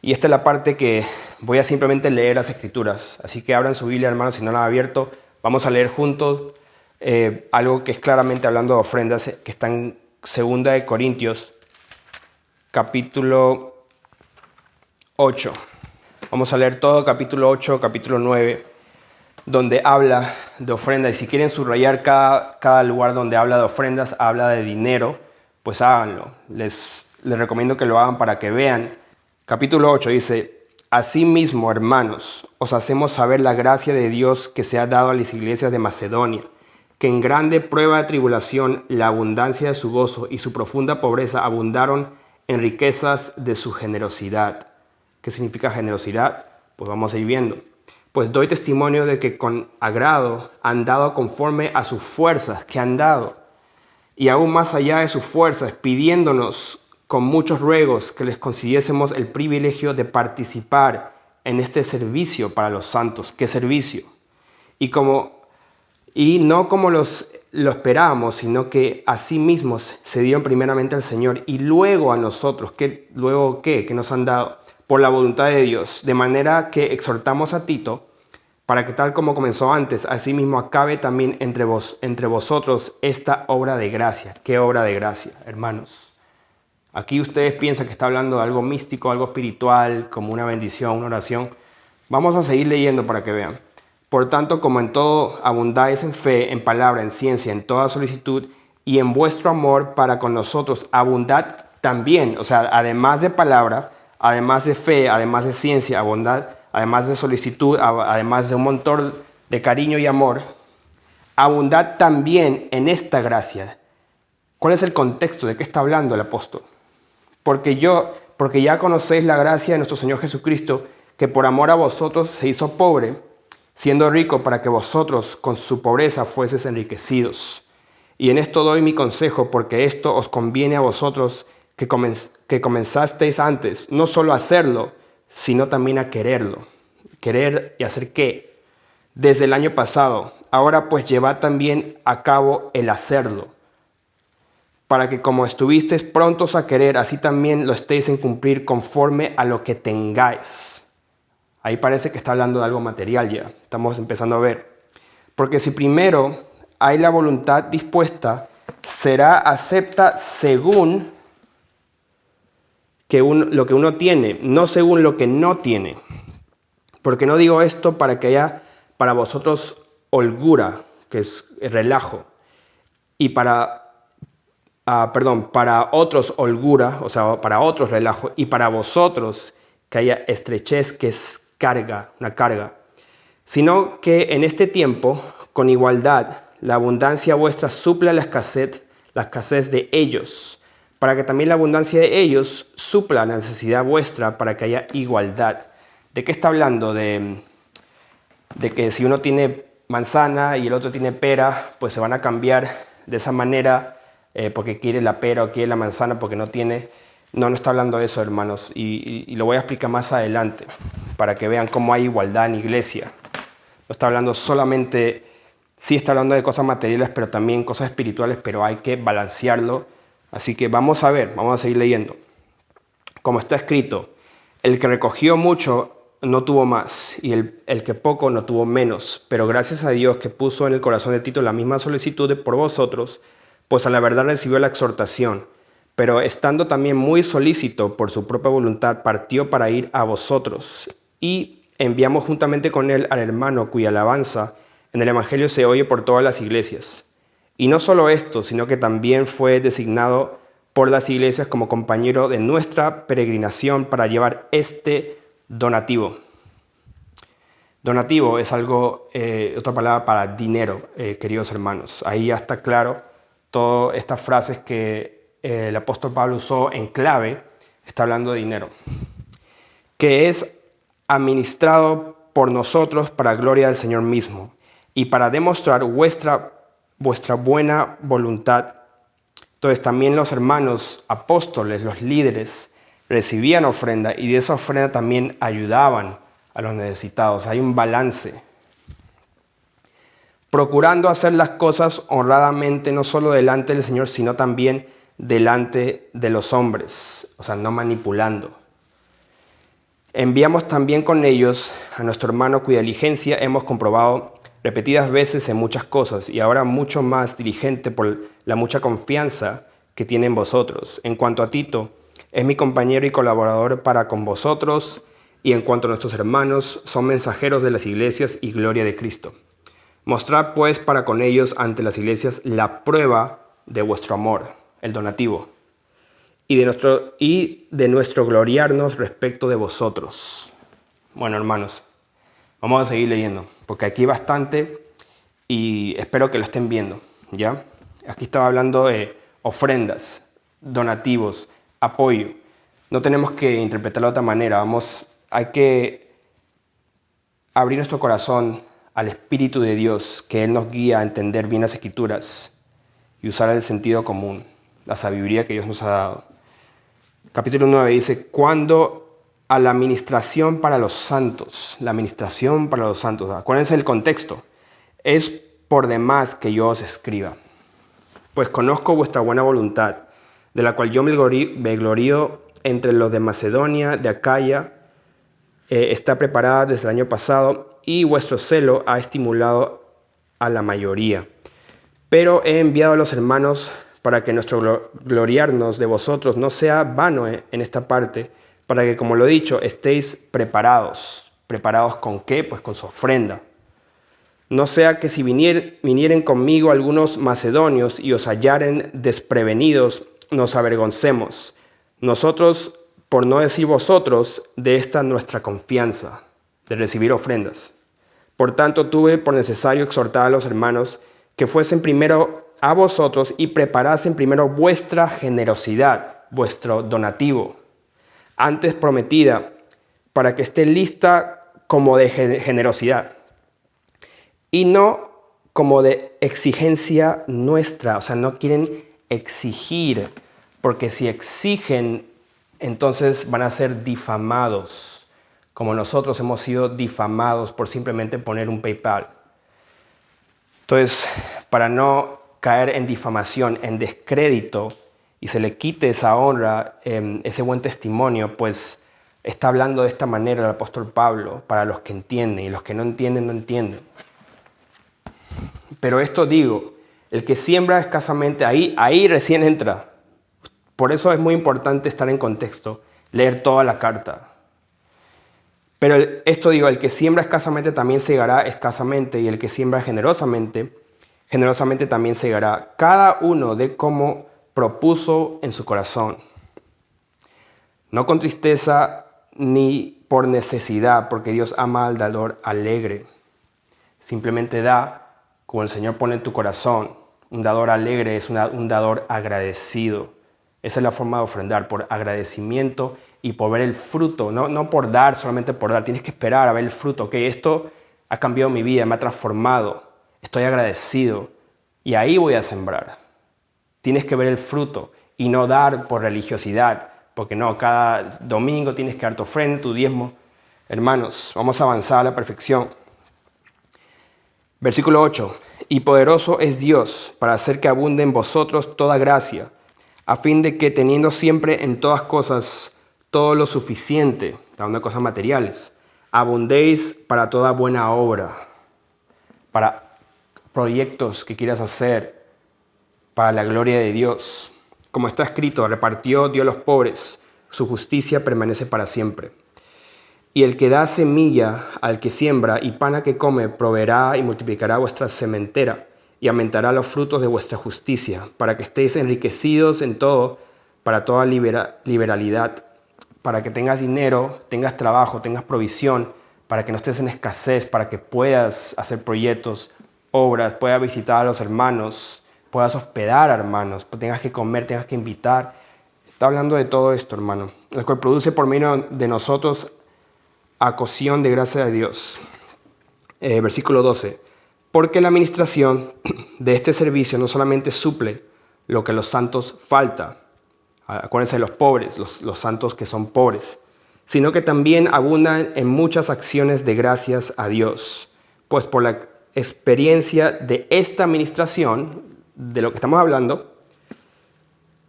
Y esta es la parte que voy a simplemente leer las escrituras. Así que abran su Biblia, hermanos, si no la han abierto. Vamos a leer juntos algo que es claramente hablando de ofrendas, que está en 2 Corintios, capítulo 8. Vamos a leer todo capítulo 8, capítulo 9, donde habla de ofrendas. Y si quieren subrayar cada lugar donde habla de ofrendas, habla de dinero, pues háganlo. Les recomiendo que lo hagan para que vean. Capítulo 8 dice: Asimismo, hermanos, os hacemos saber la gracia de Dios que se ha dado a las iglesias de Macedonia, que en grande prueba de tribulación la abundancia de su gozo y su profunda pobreza abundaron en riquezas de su generosidad. ¿Qué significa generosidad? Pues vamos a ir viendo. Pues doy testimonio de que con agrado han dado conforme a sus fuerzas que han dado, y aún más allá de sus fuerzas, pidiéndonos con muchos ruegos que les concediésemos el privilegio de participar en este servicio para los santos. ¿Qué servicio? Y no como lo esperábamos, sino que a sí mismos se dieron primeramente al Señor y luego a nosotros. ¿Luego qué? ¿Qué nos han dado? Por la voluntad de Dios. De manera que exhortamos a Tito para que tal como comenzó antes, asimismo acabe también entre vosotros esta obra de gracia. ¿Qué obra de gracia, hermanos? Aquí ustedes piensan que está hablando de algo místico, algo espiritual, como una bendición, una oración. Vamos a seguir leyendo para que vean. Por tanto, como en todo abundáis en fe, en palabra, en ciencia, en toda solicitud, y en vuestro amor para con nosotros, abundad también. O sea, además de palabra, además de fe, además de ciencia, abundad, además de solicitud, además de un montón de cariño y amor, abundad también en esta gracia. ¿Cuál es el contexto? ¿De qué está hablando el apóstol? Porque ya conocéis la gracia de nuestro Señor Jesucristo, que por amor a vosotros se hizo pobre, siendo rico para que vosotros con su pobreza fueseis enriquecidos. Y en esto doy mi consejo, porque esto os conviene a vosotros que comenzasteis antes, no solo a hacerlo, sino también a quererlo. ¿Querer y hacer qué? Desde el año pasado. Ahora pues llevad también a cabo el hacerlo, para que como estuvisteis prontos a querer, así también lo estéis en cumplir conforme a lo que tengáis. Ahí parece que está hablando de algo material ya. Estamos empezando a ver. Porque si primero hay la voluntad dispuesta, será acepta según lo que uno tiene, no según lo que no tiene. Porque no digo esto para que haya para vosotros holgura, que es relajo, y para otros holgura, o sea, para otros relajo, y para vosotros que haya estrechez, que es carga, una carga, sino que en este tiempo, con igualdad, la abundancia vuestra supla la escasez de ellos, para que también la abundancia de ellos supla la necesidad vuestra, para que haya igualdad. ¿De qué está hablando? De que si uno tiene manzana y el otro tiene pera, pues se van a cambiar de esa manera, porque quiere la pera o quiere la manzana porque no tiene. No, no está hablando de eso, hermanos, y lo voy a explicar más adelante para que vean cómo hay igualdad en iglesia. No está hablando solamente, sí está hablando de cosas materiales, pero también cosas espirituales, pero hay que balancearlo. Así que vamos a ver, vamos a seguir leyendo. Como está escrito, el que recogió mucho no tuvo más, y el que poco no tuvo menos. Pero gracias a Dios que puso en el corazón de Tito la misma solicitud por vosotros, pues a la verdad recibió la exhortación. Pero estando también muy solícito por su propia voluntad, partió para ir a vosotros. Y enviamos juntamente con él al hermano cuya alabanza en el Evangelio se oye por todas las iglesias. Y no solo esto, sino que también fue designado por las iglesias como compañero de nuestra peregrinación para llevar este donativo. Donativo es algo, otra palabra para dinero, queridos hermanos. Ahí ya está claro todas estas frases que el apóstol Pablo usó en clave, está hablando de dinero, que es administrado por nosotros para gloria del Señor mismo y para demostrar vuestra buena voluntad. Entonces también los hermanos apóstoles, los líderes, recibían ofrenda y de esa ofrenda también ayudaban a los necesitados. Hay un balance. Procurando hacer las cosas honradamente, no solo delante del Señor, sino también delante de los hombres. O sea, no manipulando. Enviamos también con ellos a nuestro hermano cuya diligencia hemos comprobado repetidas veces en muchas cosas y ahora mucho más diligente por la mucha confianza que tiene en vosotros. En cuanto a Tito, es mi compañero y colaborador para con vosotros, y en cuanto a nuestros hermanos, son mensajeros de las iglesias y gloria de Cristo. Mostrad pues para con ellos ante las iglesias la prueba de vuestro amor, el donativo, y de nuestro gloriarnos respecto de vosotros. Bueno, hermanos, vamos a seguir leyendo, porque aquí hay bastante y espero que lo estén viendo, ¿ya? Aquí estaba hablando de ofrendas, donativos, apoyo. No tenemos que interpretarlo de otra manera. Hay que abrir nuestro corazón al Espíritu de Dios, que Él nos guía a entender bien las Escrituras y usar el sentido común, la sabiduría que Dios nos ha dado. Capítulo 9 dice, cuando a la administración para los santos, la administración para los santos, acuérdense del contexto, es por demás que yo os escriba, pues conozco vuestra buena voluntad, de la cual yo me glorío entre los de Macedonia, de Acaya, está preparada desde el año pasado, y vuestro celo ha estimulado a la mayoría. Pero he enviado a los hermanos para que nuestro gloriarnos de vosotros no sea vano en esta parte, para que, como lo he dicho, estéis preparados. ¿Preparados con qué? Pues con su ofrenda. No sea que si vinieren conmigo algunos macedonios y os hallaren desprevenidos, nos avergoncemos. Nosotros, por no decir vosotros, de esta nuestra confianza, de recibir ofrendas. Por tanto, tuve por necesario exhortar a los hermanos que fuesen primero a vosotros y preparasen primero vuestra generosidad, vuestro donativo, antes prometida, para que esté lista como de generosidad y no como de exigencia nuestra. O sea, no quieren exigir, porque si exigen, entonces van a ser difamados, como nosotros hemos sido difamados por simplemente poner un PayPal. Entonces, para no caer en difamación, en descrédito, y se le quite esa honra, ese buen testimonio, pues está hablando de esta manera el apóstol Pablo para los que entienden, y los que no entienden, no entienden. Pero esto digo, el que siembra escasamente, ahí recién entra. Por eso es muy importante estar en contexto, leer toda la carta. Pero esto digo, el que siembra escasamente también segará escasamente, y el que siembra generosamente, generosamente también segará. Cada uno de como propuso en su corazón, no con tristeza ni por necesidad, porque Dios ama al dador alegre. Simplemente da como el Señor pone en tu corazón. Un dador alegre es un dador agradecido. Esa es la forma de ofrendar, por agradecimiento y por ver el fruto, no por dar, solamente por dar. Tienes que esperar a ver el fruto. Ok, esto ha cambiado mi vida, me ha transformado, estoy agradecido y ahí voy a sembrar. Tienes que ver el fruto y no dar por religiosidad, porque no, cada domingo tienes que dar tu ofrenda, tu diezmo. Hermanos, vamos a avanzar a la perfección. Versículo 8. Y poderoso es Dios para hacer que abunde en vosotros toda gracia, a fin de que teniendo siempre en todas cosas todo lo suficiente, hablando de cosas materiales, abundéis para toda buena obra, para proyectos que quieras hacer, para la gloria de Dios. Como está escrito, repartió, dio a los pobres, su justicia permanece para siempre. Y el que da semilla al que siembra y pan al que come, proveerá y multiplicará vuestra sementera y aumentará los frutos de vuestra justicia, para que estéis enriquecidos en todo, para toda liberalidad, para que tengas dinero, tengas trabajo, tengas provisión, para que no estés en escasez, para que puedas hacer proyectos, obras, puedas visitar a los hermanos, puedas hospedar a hermanos, tengas que comer, tengas que invitar. Está hablando de todo esto, hermano, el cual produce por medio de nosotros acción de gracia de Dios. Versículo 12. Porque la administración de este servicio no solamente suple lo que a los santos falta, acuérdense de los pobres, los santos que son pobres, sino que también abundan en muchas acciones de gracias a Dios. Pues por la experiencia de esta administración, de lo que estamos hablando,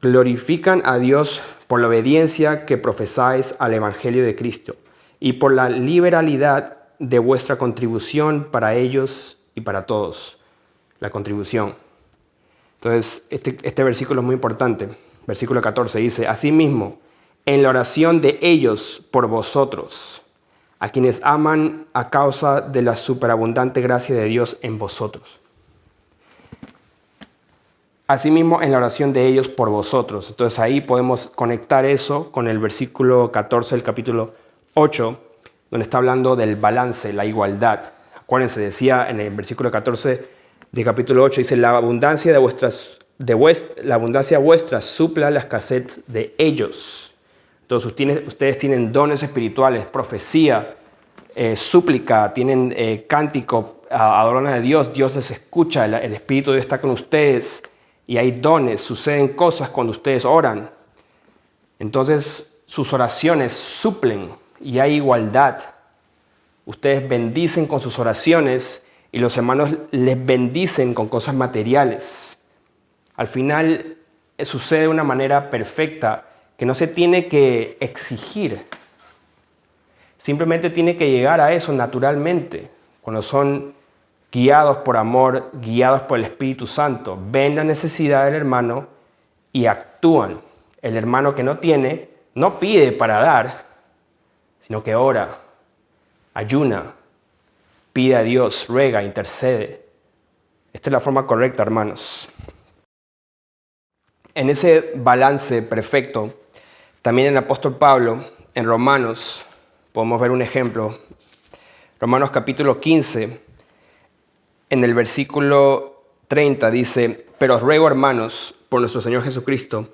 glorifican a Dios por la obediencia que profesáis al Evangelio de Cristo y por la liberalidad de vuestra contribución para ellos y para todos. La contribución. Entonces, este versículo es muy importante. Versículo 14 dice, asimismo, en la oración de ellos por vosotros, a quienes aman a causa de la superabundante gracia de Dios en vosotros. Asimismo, en la oración de ellos por vosotros. Entonces ahí podemos conectar eso con el versículo 14 del capítulo 8, donde está hablando del balance, la igualdad. Acuérdense, decía en el versículo 14 del capítulo 8, dice, la abundancia la abundancia vuestra supla la escasez de ellos. Entonces ustedes tienen dones espirituales, profecía, súplica, tienen cántico, adoran a Dios, Dios les escucha, el Espíritu de Dios está con ustedes y hay dones, suceden cosas cuando ustedes oran. Entonces sus oraciones suplen y hay igualdad. Ustedes bendicen con sus oraciones y los hermanos les bendicen con cosas materiales. Al final sucede de una manera perfecta que no se tiene que exigir. Simplemente tiene que llegar a eso naturalmente. Cuando son guiados por amor, guiados por el Espíritu Santo, ven la necesidad del hermano y actúan. El hermano que no tiene, no pide para dar, sino que ora, ayuna, pide a Dios, ruega, intercede. Esta es la forma correcta, hermanos. En ese balance perfecto, también el apóstol Pablo, en Romanos, podemos ver un ejemplo. Romanos capítulo 15, en el versículo 30 dice, pero os ruego, hermanos, por nuestro Señor Jesucristo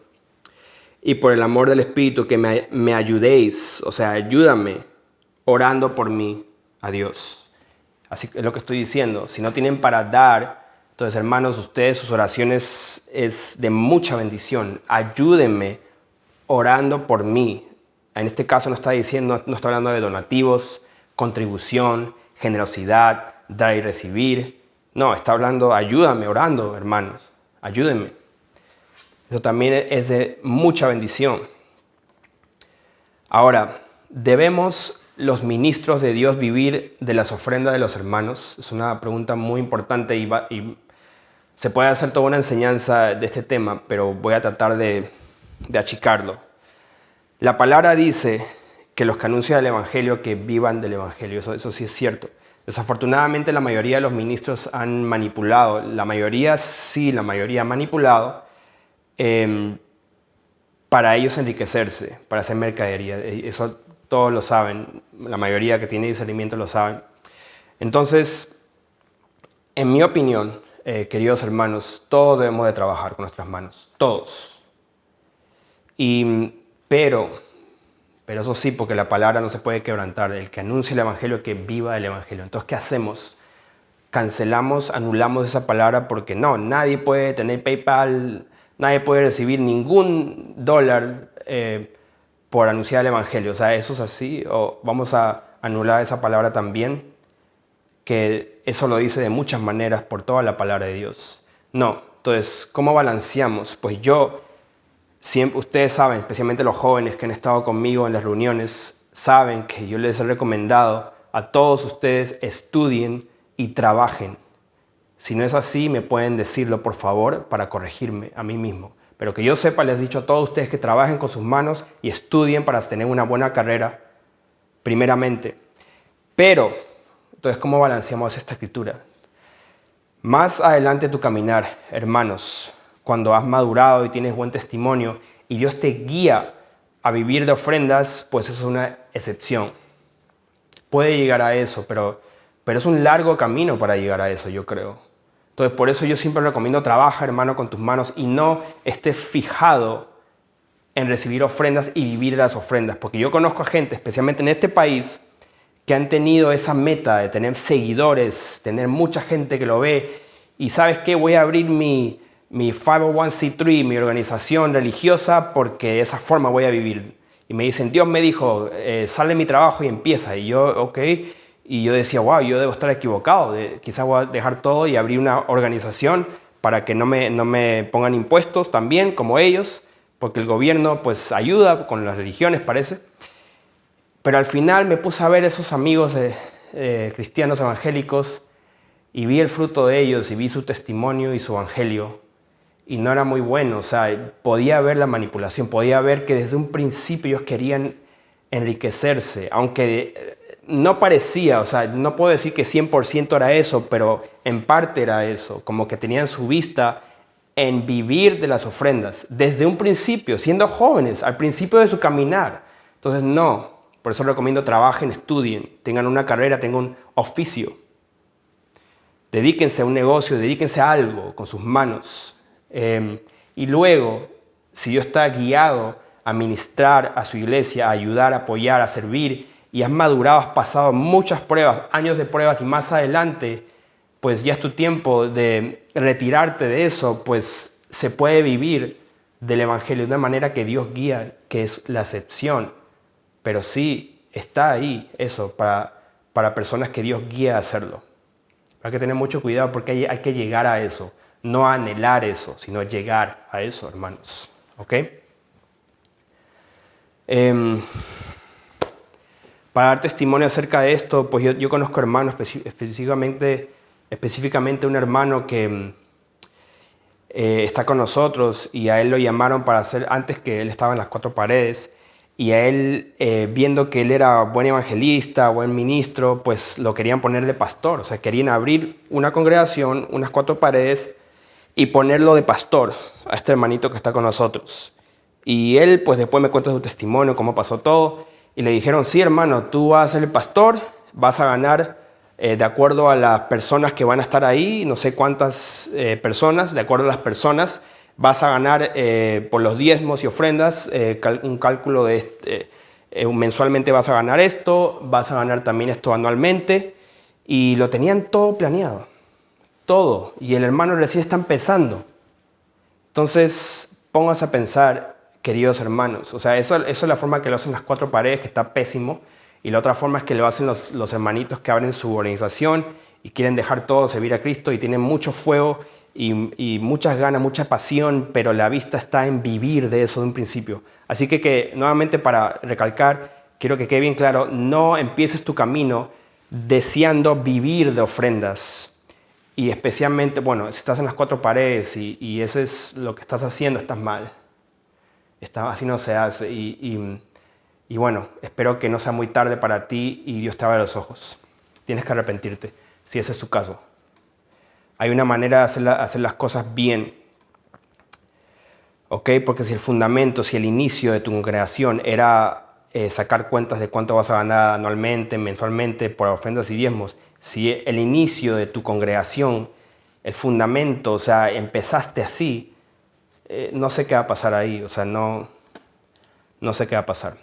y por el amor del Espíritu, que me ayudéis, o sea, ayúdame, orando por mí a Dios. Así es lo que estoy diciendo. Si no tienen para dar, entonces, hermanos, ustedes, sus oraciones es de mucha bendición. Ayúdenme orando por mí. En este caso no está hablando de donativos, contribución, generosidad, dar y recibir. No, está hablando, ayúdame orando, hermanos. Ayúdenme. Eso también es de mucha bendición. Ahora, ¿debemos los ministros de Dios vivir de las ofrendas de los hermanos? Es una pregunta muy importante y se puede hacer toda una enseñanza de este tema, pero voy a tratar de achicarlo. La palabra dice que los que anuncian el Evangelio, que vivan del Evangelio. Eso sí es cierto. Desafortunadamente la mayoría de los ministros han manipulado. La mayoría ha manipulado para ellos enriquecerse, para hacer mercadería. Eso todos lo saben. La mayoría que tiene discernimiento lo saben. Entonces, en mi opinión, queridos hermanos, todos debemos de trabajar con nuestras manos. Todos. Pero eso sí, porque la palabra no se puede quebrantar. El que anuncie el Evangelio, que viva el Evangelio. Entonces, ¿qué hacemos? Cancelamos, anulamos esa palabra porque no, nadie puede tener PayPal, nadie puede recibir ningún dólar por anunciar el evangelio. O sea, eso es así, o vamos a anular esa palabra también, que eso lo dice de muchas maneras por toda la palabra de Dios. No, entonces, ¿cómo balanceamos? Pues yo, siempre, ustedes saben, especialmente los jóvenes que han estado conmigo en las reuniones, saben que yo les he recomendado a todos ustedes estudien y trabajen. Si no es así, me pueden decirlo, por favor, para corregirme a mí mismo. Pero que yo sepa, les he dicho a todos ustedes que trabajen con sus manos y estudien para tener una buena carrera, primeramente. Pero, entonces, ¿cómo balanceamos esta escritura? Más adelante tu caminar, hermanos, cuando has madurado y tienes buen testimonio y Dios te guía a vivir de ofrendas, pues eso es una excepción. Puede llegar a eso, pero es un largo camino para llegar a eso, yo creo. Entonces, por eso yo siempre recomiendo trabaja, hermano, con tus manos y no estés fijado en recibir ofrendas y vivir de las ofrendas. Porque yo conozco a gente, especialmente en este país, que han tenido esa meta de tener seguidores, tener mucha gente que lo ve. Y ¿sabes qué? Voy a abrir mi 501c3, mi organización religiosa, porque de esa forma voy a vivir. Y me dicen, Dios me dijo, sale de mi trabajo y empieza. Y yo, ok. Y yo decía, wow, yo debo estar equivocado. Quizás voy a dejar todo y abrir una organización para que no me pongan impuestos también, como ellos, porque el gobierno pues ayuda con las religiones, parece. Pero al final me puse a ver esos amigos cristianos evangélicos y vi el fruto de ellos y vi su testimonio y su evangelio. Y no era muy bueno, o sea, podía ver la manipulación, podía ver que desde un principio ellos querían enriquecerse, aunque no parecía, o sea, no puedo decir que 100% era eso, pero en parte era eso, como que tenían su vista en vivir de las ofrendas, desde un principio, siendo jóvenes, al principio de su caminar. Entonces, no, por eso recomiendo trabajen, estudien, tengan una carrera, tengan un oficio. Dedíquense a un negocio, dedíquense a algo con sus manos. Y luego, si Dios está guiado a ministrar a su iglesia, a ayudar, a apoyar, a servir, y has madurado, has pasado muchas pruebas, años de pruebas, y más adelante, pues ya es tu tiempo de retirarte de eso, pues se puede vivir del evangelio de una manera que Dios guía, que es la excepción. Pero sí está ahí eso para personas que Dios guía a hacerlo. Hay que tener mucho cuidado porque hay que llegar a eso. No anhelar eso, sino llegar a eso, hermanos. ¿Ok? Para dar testimonio acerca de esto, pues yo conozco hermanos, específicamente un hermano que está con nosotros y a él lo llamaron para hacer, antes que él estaba en las cuatro paredes, y a él, viendo que él era buen evangelista, buen ministro, pues lo querían poner de pastor. O sea, querían abrir una congregación, unas cuatro paredes, y ponerlo de pastor a este hermanito que está con nosotros. Y él, pues después me cuenta su testimonio, cómo pasó todo, y le dijeron, sí, hermano, tú vas a ser el pastor, vas a ganar de acuerdo a las personas que van a estar ahí, no sé cuántas personas, de acuerdo a las personas, vas a ganar por los diezmos y ofrendas, un cálculo de mensualmente vas a ganar esto, vas a ganar también esto anualmente, y lo tenían todo planeado, todo, y el hermano recién está empezando. Entonces, pónganse a pensar, queridos hermanos, o sea, eso es la forma que lo hacen las cuatro paredes, que está pésimo, y la otra forma es que lo hacen los hermanitos que abren su organización y quieren dejar todo, servir a Cristo, y tienen mucho fuego, y muchas ganas, mucha pasión, pero la vista está en vivir de eso de un principio. Así que nuevamente para recalcar, quiero que quede bien claro, no empieces tu camino deseando vivir de ofrendas. Y especialmente, bueno, si estás en las cuatro paredes y eso es lo que estás haciendo, estás mal. Así no se hace. Y bueno, espero que no sea muy tarde para ti y Dios te abra los ojos. Tienes que arrepentirte, si ese es tu caso. Hay una manera de hacer las cosas bien, ¿ok? Porque si el fundamento, si el inicio de tu congregación era sacar cuentas de cuánto vas a ganar anualmente, mensualmente, por ofrendas y diezmos, si el inicio de tu congregación, el fundamento, o sea, empezaste así, no sé qué va a pasar ahí, o sea, no sé qué va a pasar.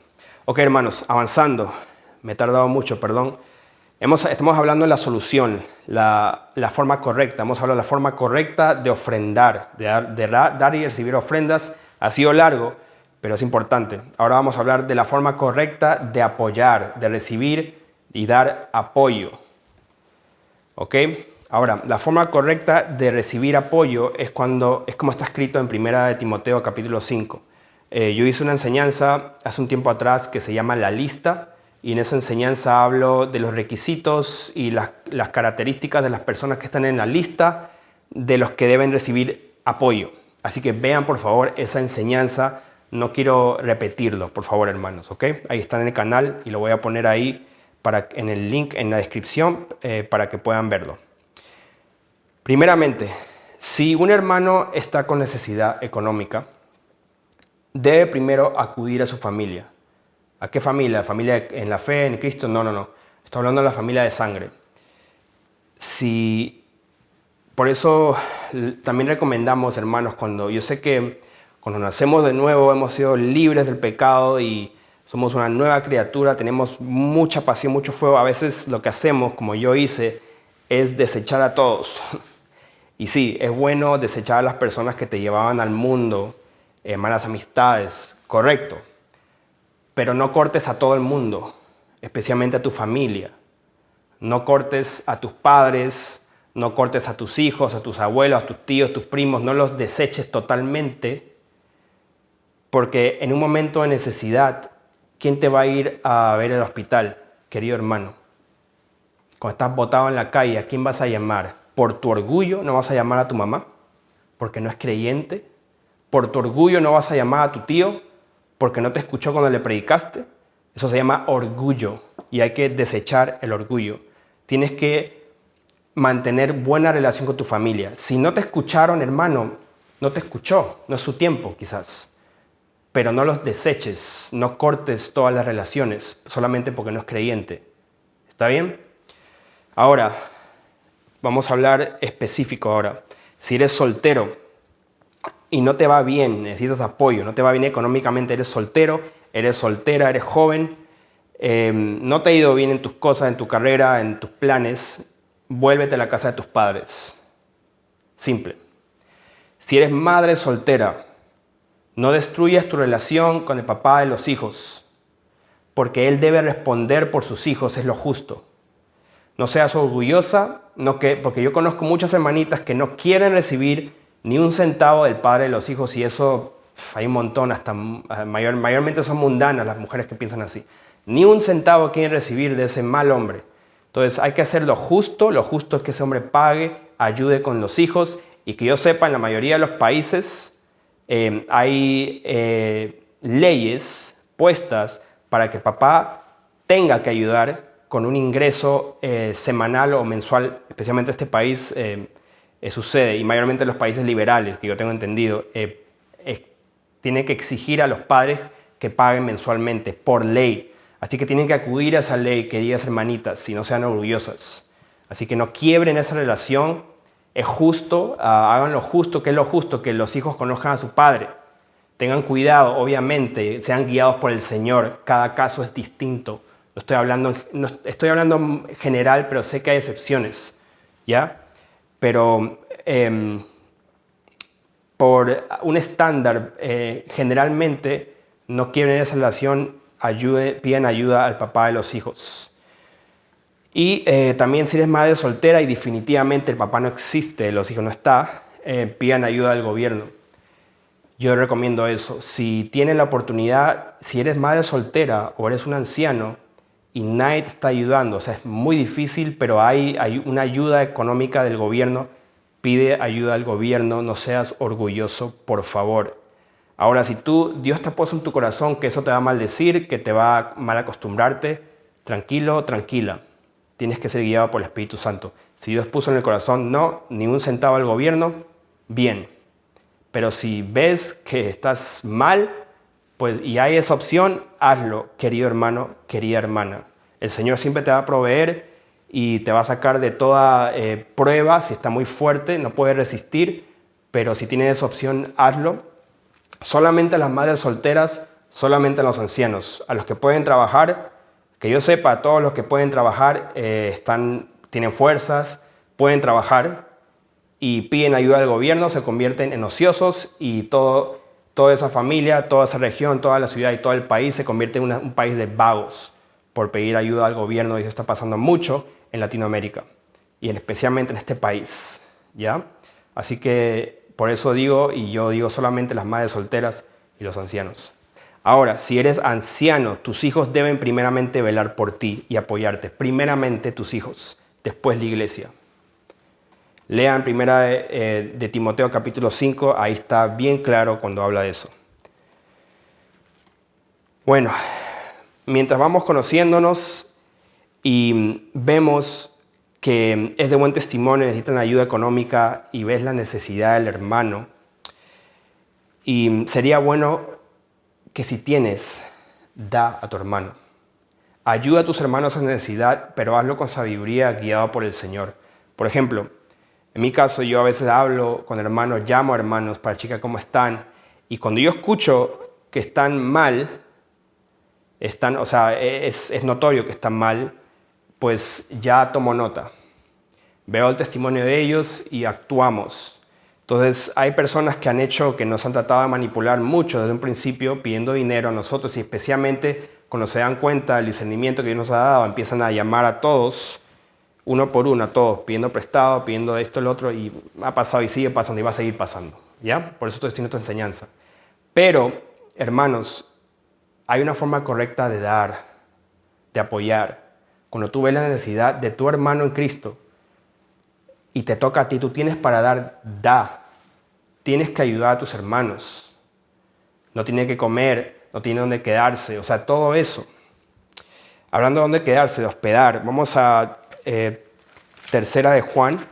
Ok, hermanos, avanzando, me he tardado mucho, perdón. Estamos hablando de la solución, la forma correcta. Hemos hablado de la forma correcta de ofrendar, de dar y recibir ofrendas. Ha sido largo, pero es importante. Ahora vamos a hablar de la forma correcta de apoyar, de recibir y dar apoyo. ¿Ok? Ahora, la forma correcta de recibir apoyo es como está escrito en 1 de Timoteo capítulo 5. Yo hice una enseñanza hace un tiempo atrás que se llama La Lista, y en esa enseñanza hablo de los requisitos y las características de las personas que están en la lista de los que deben recibir apoyo. Así que vean por favor esa enseñanza, no quiero repetirlo, por favor hermanos, ¿ok? Ahí está en el canal y lo voy a poner ahí en el link en la descripción para que puedan verlo. Primeramente, si un hermano está con necesidad económica, debe primero acudir a su familia. ¿A qué familia? ¿La familia en la fe, en Cristo? No. Estoy hablando de la familia de sangre. Por eso también recomendamos, hermanos, yo sé que cuando nacemos de nuevo hemos sido libres del pecado y somos una nueva criatura, tenemos mucha pasión, mucho fuego. A veces lo que hacemos, como yo hice, es desechar a todos. Y sí, es bueno desechar a las personas que te llevaban al mundo, malas amistades, correcto. Pero no cortes a todo el mundo, especialmente a tu familia. No cortes a tus padres, no cortes a tus hijos, a tus abuelos, a tus tíos, tus primos. No los deseches totalmente, porque en un momento de necesidad, ¿quién te va a ir a ver al hospital, querido hermano? Cuando estás botado en la calle, ¿a quién vas a llamar? ¿Por tu orgullo no vas a llamar a tu mamá? Porque no es creyente. ¿Por tu orgullo no vas a llamar a tu tío? Porque no te escuchó cuando le predicaste. Eso se llama orgullo y hay que desechar el orgullo. Tienes que mantener buena relación con tu familia. Si no te escucharon, hermano, no te escuchó. No es su tiempo, quizás. Pero no los deseches, no cortes todas las relaciones solamente porque no es creyente. ¿Está bien? Ahora, vamos a hablar específico ahora. Si eres soltero y no te va bien, necesitas apoyo, no te va bien económicamente, eres soltero, eres soltera, eres joven, no te ha ido bien en tus cosas, en tu carrera, en tus planes, vuélvete a la casa de tus padres. Simple. Si eres madre soltera, no destruyas tu relación con el papá de los hijos, porque él debe responder por sus hijos, es lo justo. No seas orgullosa, porque yo conozco muchas hermanitas que no quieren recibir ni un centavo del padre de los hijos, y eso hay un montón, mayormente son mundanas las mujeres que piensan así. Ni un centavo quieren recibir de ese mal hombre. Entonces hay que hacer lo justo es que ese hombre pague, ayude con los hijos, y que yo sepa, en la mayoría de los países hay leyes puestas para que papá tenga que ayudar con un ingreso semanal o mensual, especialmente en este país sucede, y mayormente en los países liberales, que yo tengo entendido, tienen que exigir a los padres que paguen mensualmente por ley. Así que tienen que acudir a esa ley, queridas hermanitas, si no sean orgullosas. Así que no quiebren esa relación, es justo, hagan lo justo. ¿Qué es lo justo? Que los hijos conozcan a su padre. Tengan cuidado, obviamente, sean guiados por el Señor, cada caso es distinto. No estoy hablando en general, pero sé que hay excepciones, ¿ya? Pero por un estándar, generalmente no quieren esa relación, piden ayuda al papá de los hijos. Y también si eres madre soltera y definitivamente el papá no existe, los hijos no están, pidan ayuda al gobierno. Yo recomiendo eso. Si tienen la oportunidad, si eres madre soltera o eres un anciano, y nadie te está ayudando, o sea, es muy difícil, pero hay una ayuda económica del gobierno. Pide ayuda al gobierno, no seas orgulloso, por favor. Ahora, si Dios te ha puesto en tu corazón que eso te va a maldecir, que te va a mal acostumbrarte, tranquilo, tranquila. Tienes que ser guiado por el Espíritu Santo. Si Dios puso en el corazón, no, ni un centavo al gobierno, bien. Pero si ves que estás mal, pues, y hay esa opción, hazlo, querido hermano, querida hermana. El Señor siempre te va a proveer y te va a sacar de toda prueba. Si está muy fuerte, no puedes resistir, pero si tienes esa opción, hazlo. Solamente a las madres solteras, solamente a los ancianos. A los que pueden trabajar, que yo sepa, todos los que pueden trabajar tienen fuerzas, pueden trabajar y piden ayuda del gobierno, se convierten en ociosos y todo Toda esa familia, toda esa región, toda la ciudad y todo el país se convierte en un país de vagos por pedir ayuda al gobierno, y eso está pasando mucho en Latinoamérica y especialmente en este país, ¿ya? Así que por eso digo, y yo digo solamente las madres solteras y los ancianos. Ahora, si eres anciano, tus hijos deben primeramente velar por ti y apoyarte. Primeramente tus hijos, después la iglesia. Lean primera de Timoteo capítulo 5, ahí está bien claro cuando habla de eso. Bueno, mientras vamos conociéndonos y vemos que es de buen testimonio, necesitan ayuda económica y ves la necesidad del hermano, y sería bueno que si tienes, da a tu hermano. Ayuda a tus hermanos en necesidad, pero hazlo con sabiduría, guiado por el Señor. Por ejemplo, en mi caso, yo a veces hablo con hermanos, llamo a hermanos para checar cómo están, y cuando yo escucho que están mal, es notorio que están mal, pues ya tomo nota. Veo el testimonio de ellos y actuamos. Entonces, hay personas que han hecho, que nos han tratado de manipular mucho desde un principio, pidiendo dinero a nosotros, y especialmente cuando se dan cuenta del discernimiento que Dios nos ha dado, empiezan a llamar a todos, uno por uno, a todos, pidiendo prestado, pidiendo esto, lo otro, y ha pasado y sigue pasando y va a seguir pasando, ¿ya? Por eso estoy haciendo esta enseñanza. Pero, hermanos, hay una forma correcta de dar, de apoyar. Cuando tú ves la necesidad de tu hermano en Cristo y te toca a ti, tú tienes para dar, da. Tienes que ayudar a tus hermanos. No tiene que comer, no tiene dónde quedarse, o sea, todo eso. Hablando de dónde quedarse, de hospedar, vamos a Tercera de Juan.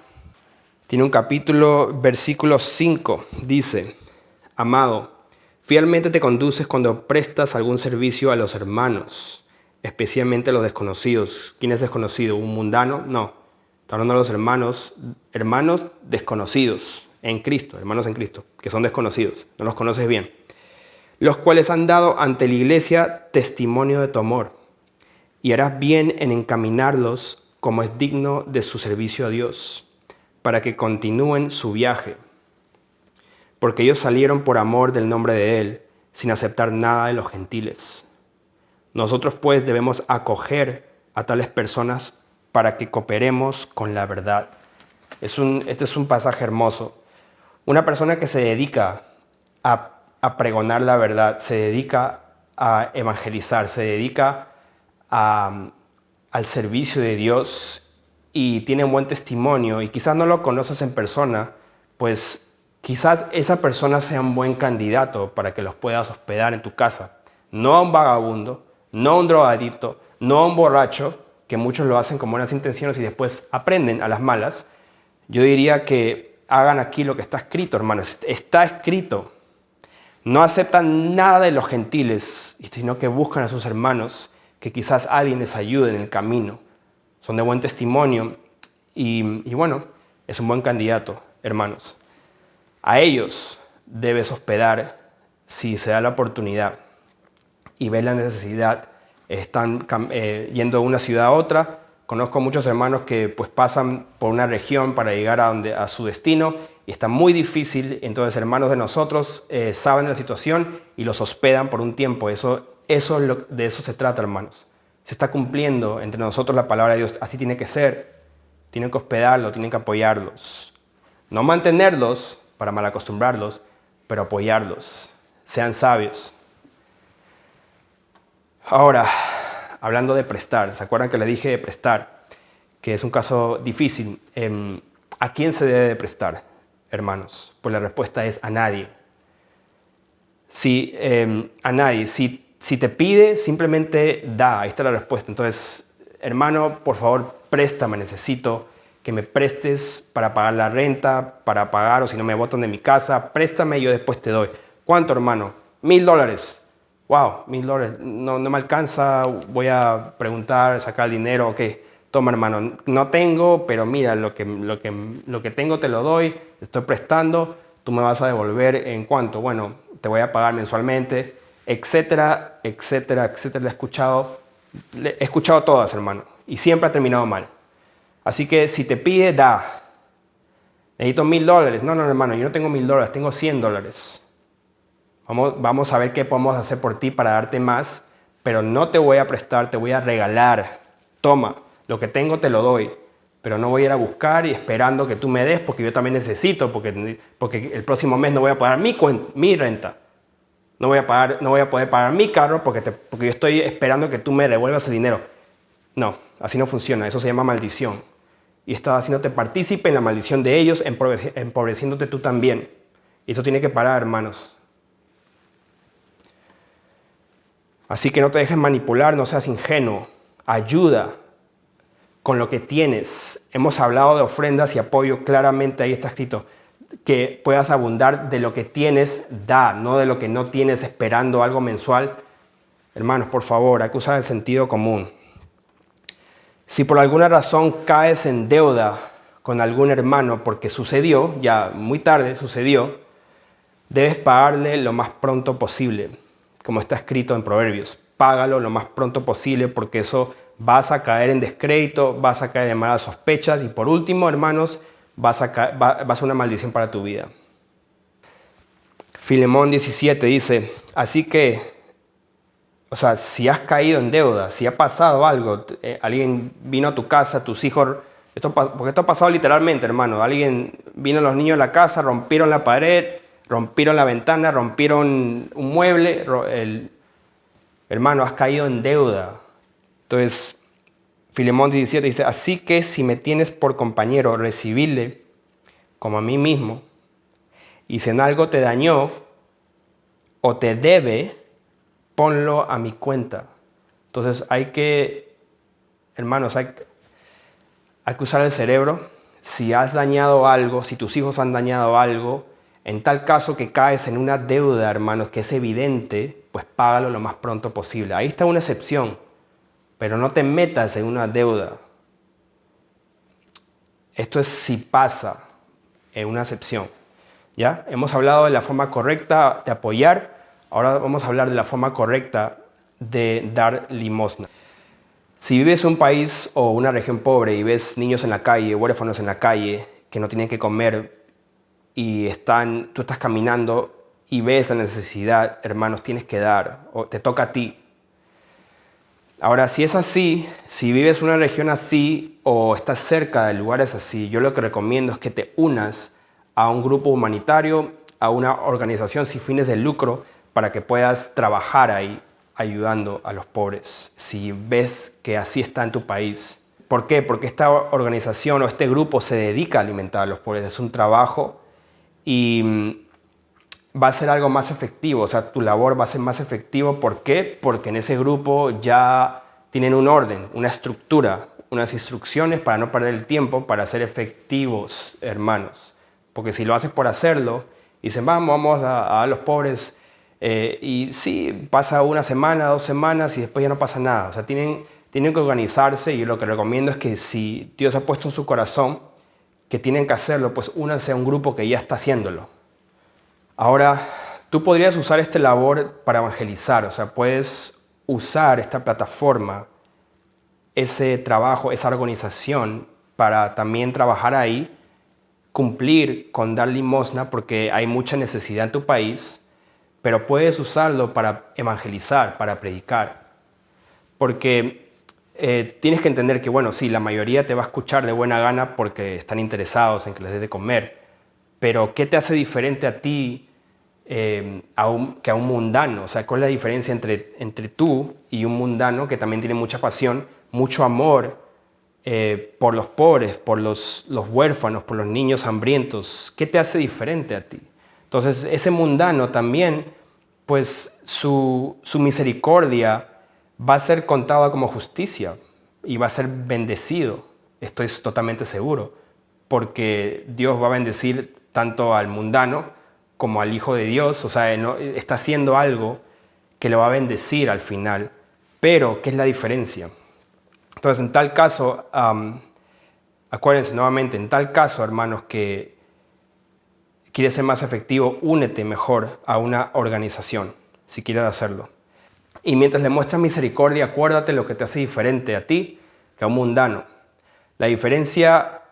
Tiene un capítulo, versículo 5, dice: Amado, fielmente te conduces cuando prestas algún servicio a los hermanos, especialmente a los desconocidos. ¿Quién es desconocido? ¿Un mundano? No. Está hablando de los hermanos desconocidos en Cristo, hermanos en Cristo, que son desconocidos, no los conoces bien. Los cuales han dado ante la iglesia testimonio de tu amor, y harás bien en encaminarlos como es digno de su servicio a Dios, para que continúen su viaje. Porque ellos salieron por amor del nombre de Él, sin aceptar nada de los gentiles. Nosotros pues debemos acoger a tales personas para que cooperemos con la verdad. Este es un pasaje hermoso. Una persona que se dedica a pregonar la verdad, se dedica a evangelizar, se dedica al servicio de Dios y tiene un buen testimonio, y quizás no lo conoces en persona, pues quizás esa persona sea un buen candidato para que los puedas hospedar en tu casa. No a un vagabundo, no a un drogadicto, no a un borracho, que muchos lo hacen con buenas intenciones y después aprenden a las malas. Yo diría que hagan aquí lo que está escrito, hermanos. Está escrito. No aceptan nada de los gentiles, sino que buscan a sus hermanos, que quizás alguien les ayude en el camino. Son de buen testimonio y bueno, es un buen candidato, hermanos. A ellos debes hospedar si se da la oportunidad y ves la necesidad. Están yendo de una ciudad a otra. Conozco muchos hermanos que pues pasan por una región para llegar a su destino y está muy difícil. Entonces hermanos de nosotros saben la situación y los hospedan por un tiempo. De eso se trata, hermanos. Se está cumpliendo entre nosotros la palabra de Dios. Así tiene que ser. Tienen que hospedarlos, tienen que apoyarlos. No mantenerlos para malacostumbrarlos, pero apoyarlos. Sean sabios. Ahora, hablando de prestar, ¿se acuerdan que le dije de prestar? Que es un caso difícil. ¿A quién se debe de prestar, hermanos? Pues la respuesta es a nadie. A nadie. Si te pide, simplemente da. Ahí está la respuesta. Entonces, hermano, por favor, préstame. Necesito que me prestes para pagar la renta, para pagar, o si no me botan de mi casa. Préstame y yo después te doy. ¿Cuánto, hermano? $1,000. Wow, $1,000. No me alcanza. Voy a preguntar, sacar el dinero. Ok, toma, hermano. No tengo, pero mira, lo que tengo te lo doy. Te estoy prestando. Tú me vas a devolver en cuánto. Bueno, te voy a pagar mensualmente, etcétera, etcétera, etcétera. He escuchado todas, hermano, y siempre ha terminado mal. Así que si te pide, da. Necesito $1,000. No, hermano, yo no tengo $1,000, tengo $100. Vamos a ver qué podemos hacer por ti para darte más, pero no te voy a prestar, te voy a regalar. Toma, lo que tengo te lo doy, pero no voy a ir a buscar y esperando que tú me des porque yo también necesito, porque el próximo mes no voy a pagar mi renta. No voy a poder pagar mi carro porque yo estoy esperando que tú me devuelvas el dinero. No, así no funciona, eso se llama maldición. Y estás haciéndote partícipe en la maldición de ellos, empobreciéndote tú también. Y eso tiene que parar, hermanos. Así que no te dejes manipular, no seas ingenuo. Ayuda con lo que tienes. Hemos hablado de ofrendas y apoyo, claramente ahí está escrito. Que puedas abundar de lo que tienes, da, no de lo que no tienes esperando algo mensual. Hermanos, por favor, hay que usar el sentido común. Si por alguna razón caes en deuda con algún hermano porque sucedió, ya muy tarde sucedió, debes pagarle lo más pronto posible, como está escrito en Proverbios. Págalo lo más pronto posible porque eso vas a caer en descrédito, vas a caer en malas sospechas y por último, hermanos, va a ser una maldición para tu vida. Filemón 17 dice, así que, si has caído en deuda, si ha pasado algo, alguien vino a tu casa, tus hijos, porque esto ha pasado literalmente, hermano, vino los niños a la casa, rompieron la pared, rompieron la ventana, rompieron un mueble, hermano, has caído en deuda. Entonces, Filemón 17 dice, así que si me tienes por compañero, recibirle como a mí mismo, y si en algo te dañó o te debe, ponlo a mi cuenta. Entonces hermanos, hay que usar el cerebro. Si has dañado algo, si tus hijos han dañado algo, en tal caso que caes en una deuda, hermanos, que es evidente, pues págalo lo más pronto posible. Ahí está una excepción, pero no te metas en una deuda. Esto es si pasa en una excepción. ¿Ya? Hemos hablado de la forma correcta de apoyar, ahora vamos a hablar de la forma correcta de dar limosna. Si vives en un país o una región pobre y ves niños en la calle, huérfanos en la calle, que no tienen que comer y tú estás caminando y ves la necesidad, hermanos, tienes que dar, o te toca a ti. Ahora, si es así, si vives en una región así o estás cerca de lugares así, yo lo que recomiendo es que te unas a un grupo humanitario, a una organización sin fines de lucro, para que puedas trabajar ahí ayudando a los pobres, si ves que así está en tu país. ¿Por qué? Porque esta organización o este grupo se dedica a alimentar a los pobres, es un trabajo y va a ser algo más efectivo, tu labor va a ser más efectivo. ¿Por qué? Porque en ese grupo ya tienen un orden, una estructura, unas instrucciones para no perder el tiempo, para ser efectivos, hermanos. Porque si lo haces por hacerlo y dicen, vamos a los pobres, y sí, pasa una semana, 2 semanas y después ya no pasa nada. Tienen que organizarse y yo lo que recomiendo es que si Dios ha puesto en su corazón que tienen que hacerlo, pues únanse a un grupo que ya está haciéndolo. Ahora, tú podrías usar esta labor para evangelizar, puedes usar esta plataforma, ese trabajo, esa organización para también trabajar ahí, cumplir con dar limosna porque hay mucha necesidad en tu país, pero puedes usarlo para evangelizar, para predicar. Porque tienes que entender que, sí, la mayoría te va a escuchar de buena gana porque están interesados en que les des de comer, pero ¿qué te hace diferente a ti que a un mundano? ¿Cuál es la diferencia entre tú y un mundano que también tiene mucha pasión, mucho amor por los pobres, por los huérfanos, por los niños hambrientos? ¿Qué te hace diferente a ti? Entonces, ese mundano también, pues su misericordia va a ser contada como justicia y va a ser bendecido. Estoy totalmente seguro, porque Dios va a bendecir tanto al mundano como al Hijo de Dios. Está haciendo algo que lo va a bendecir al final. Pero, ¿qué es la diferencia? Entonces, en tal caso, acuérdense nuevamente, en tal caso, hermanos, que quieres ser más efectivo, únete mejor a una organización, si quieres hacerlo. Y mientras le muestras misericordia, acuérdate lo que te hace diferente a ti que a un mundano. La diferencia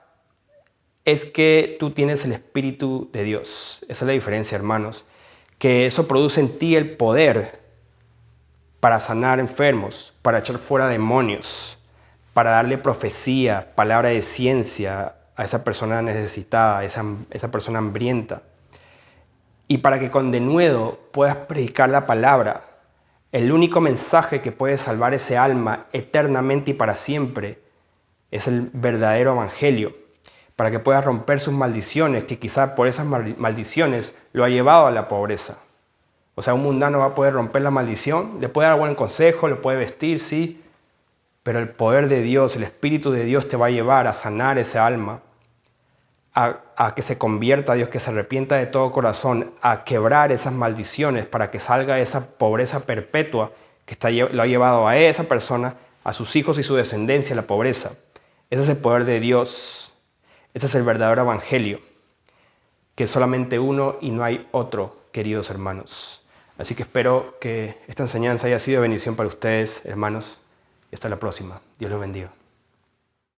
es que tú tienes el Espíritu de Dios. Esa es la diferencia, hermanos. que eso produce en ti el poder para sanar enfermos, para echar fuera demonios, para darle profecía, palabra de ciencia a esa persona necesitada, a esa persona hambrienta. Y para que con denuedo puedas predicar la palabra, el único mensaje que puede salvar ese alma eternamente y para siempre es el verdadero evangelio. Para que puedas romper sus maldiciones, que quizá por esas maldiciones lo ha llevado a la pobreza. O sea, un mundano va a poder romper la maldición, le puede dar buen consejo, le puede vestir, sí, pero el poder de Dios, el Espíritu de Dios te va a llevar a sanar ese alma, a que se convierta a Dios, que se arrepienta de todo corazón, a quebrar esas maldiciones para que salga esa pobreza perpetua que lo ha llevado a esa persona, a sus hijos y su descendencia, la pobreza. Ese es el poder de Dios. Ese es el verdadero evangelio, que es solamente uno y no hay otro, queridos hermanos. Así que espero que esta enseñanza haya sido de bendición para ustedes, hermanos. Y hasta la próxima. Dios los bendiga.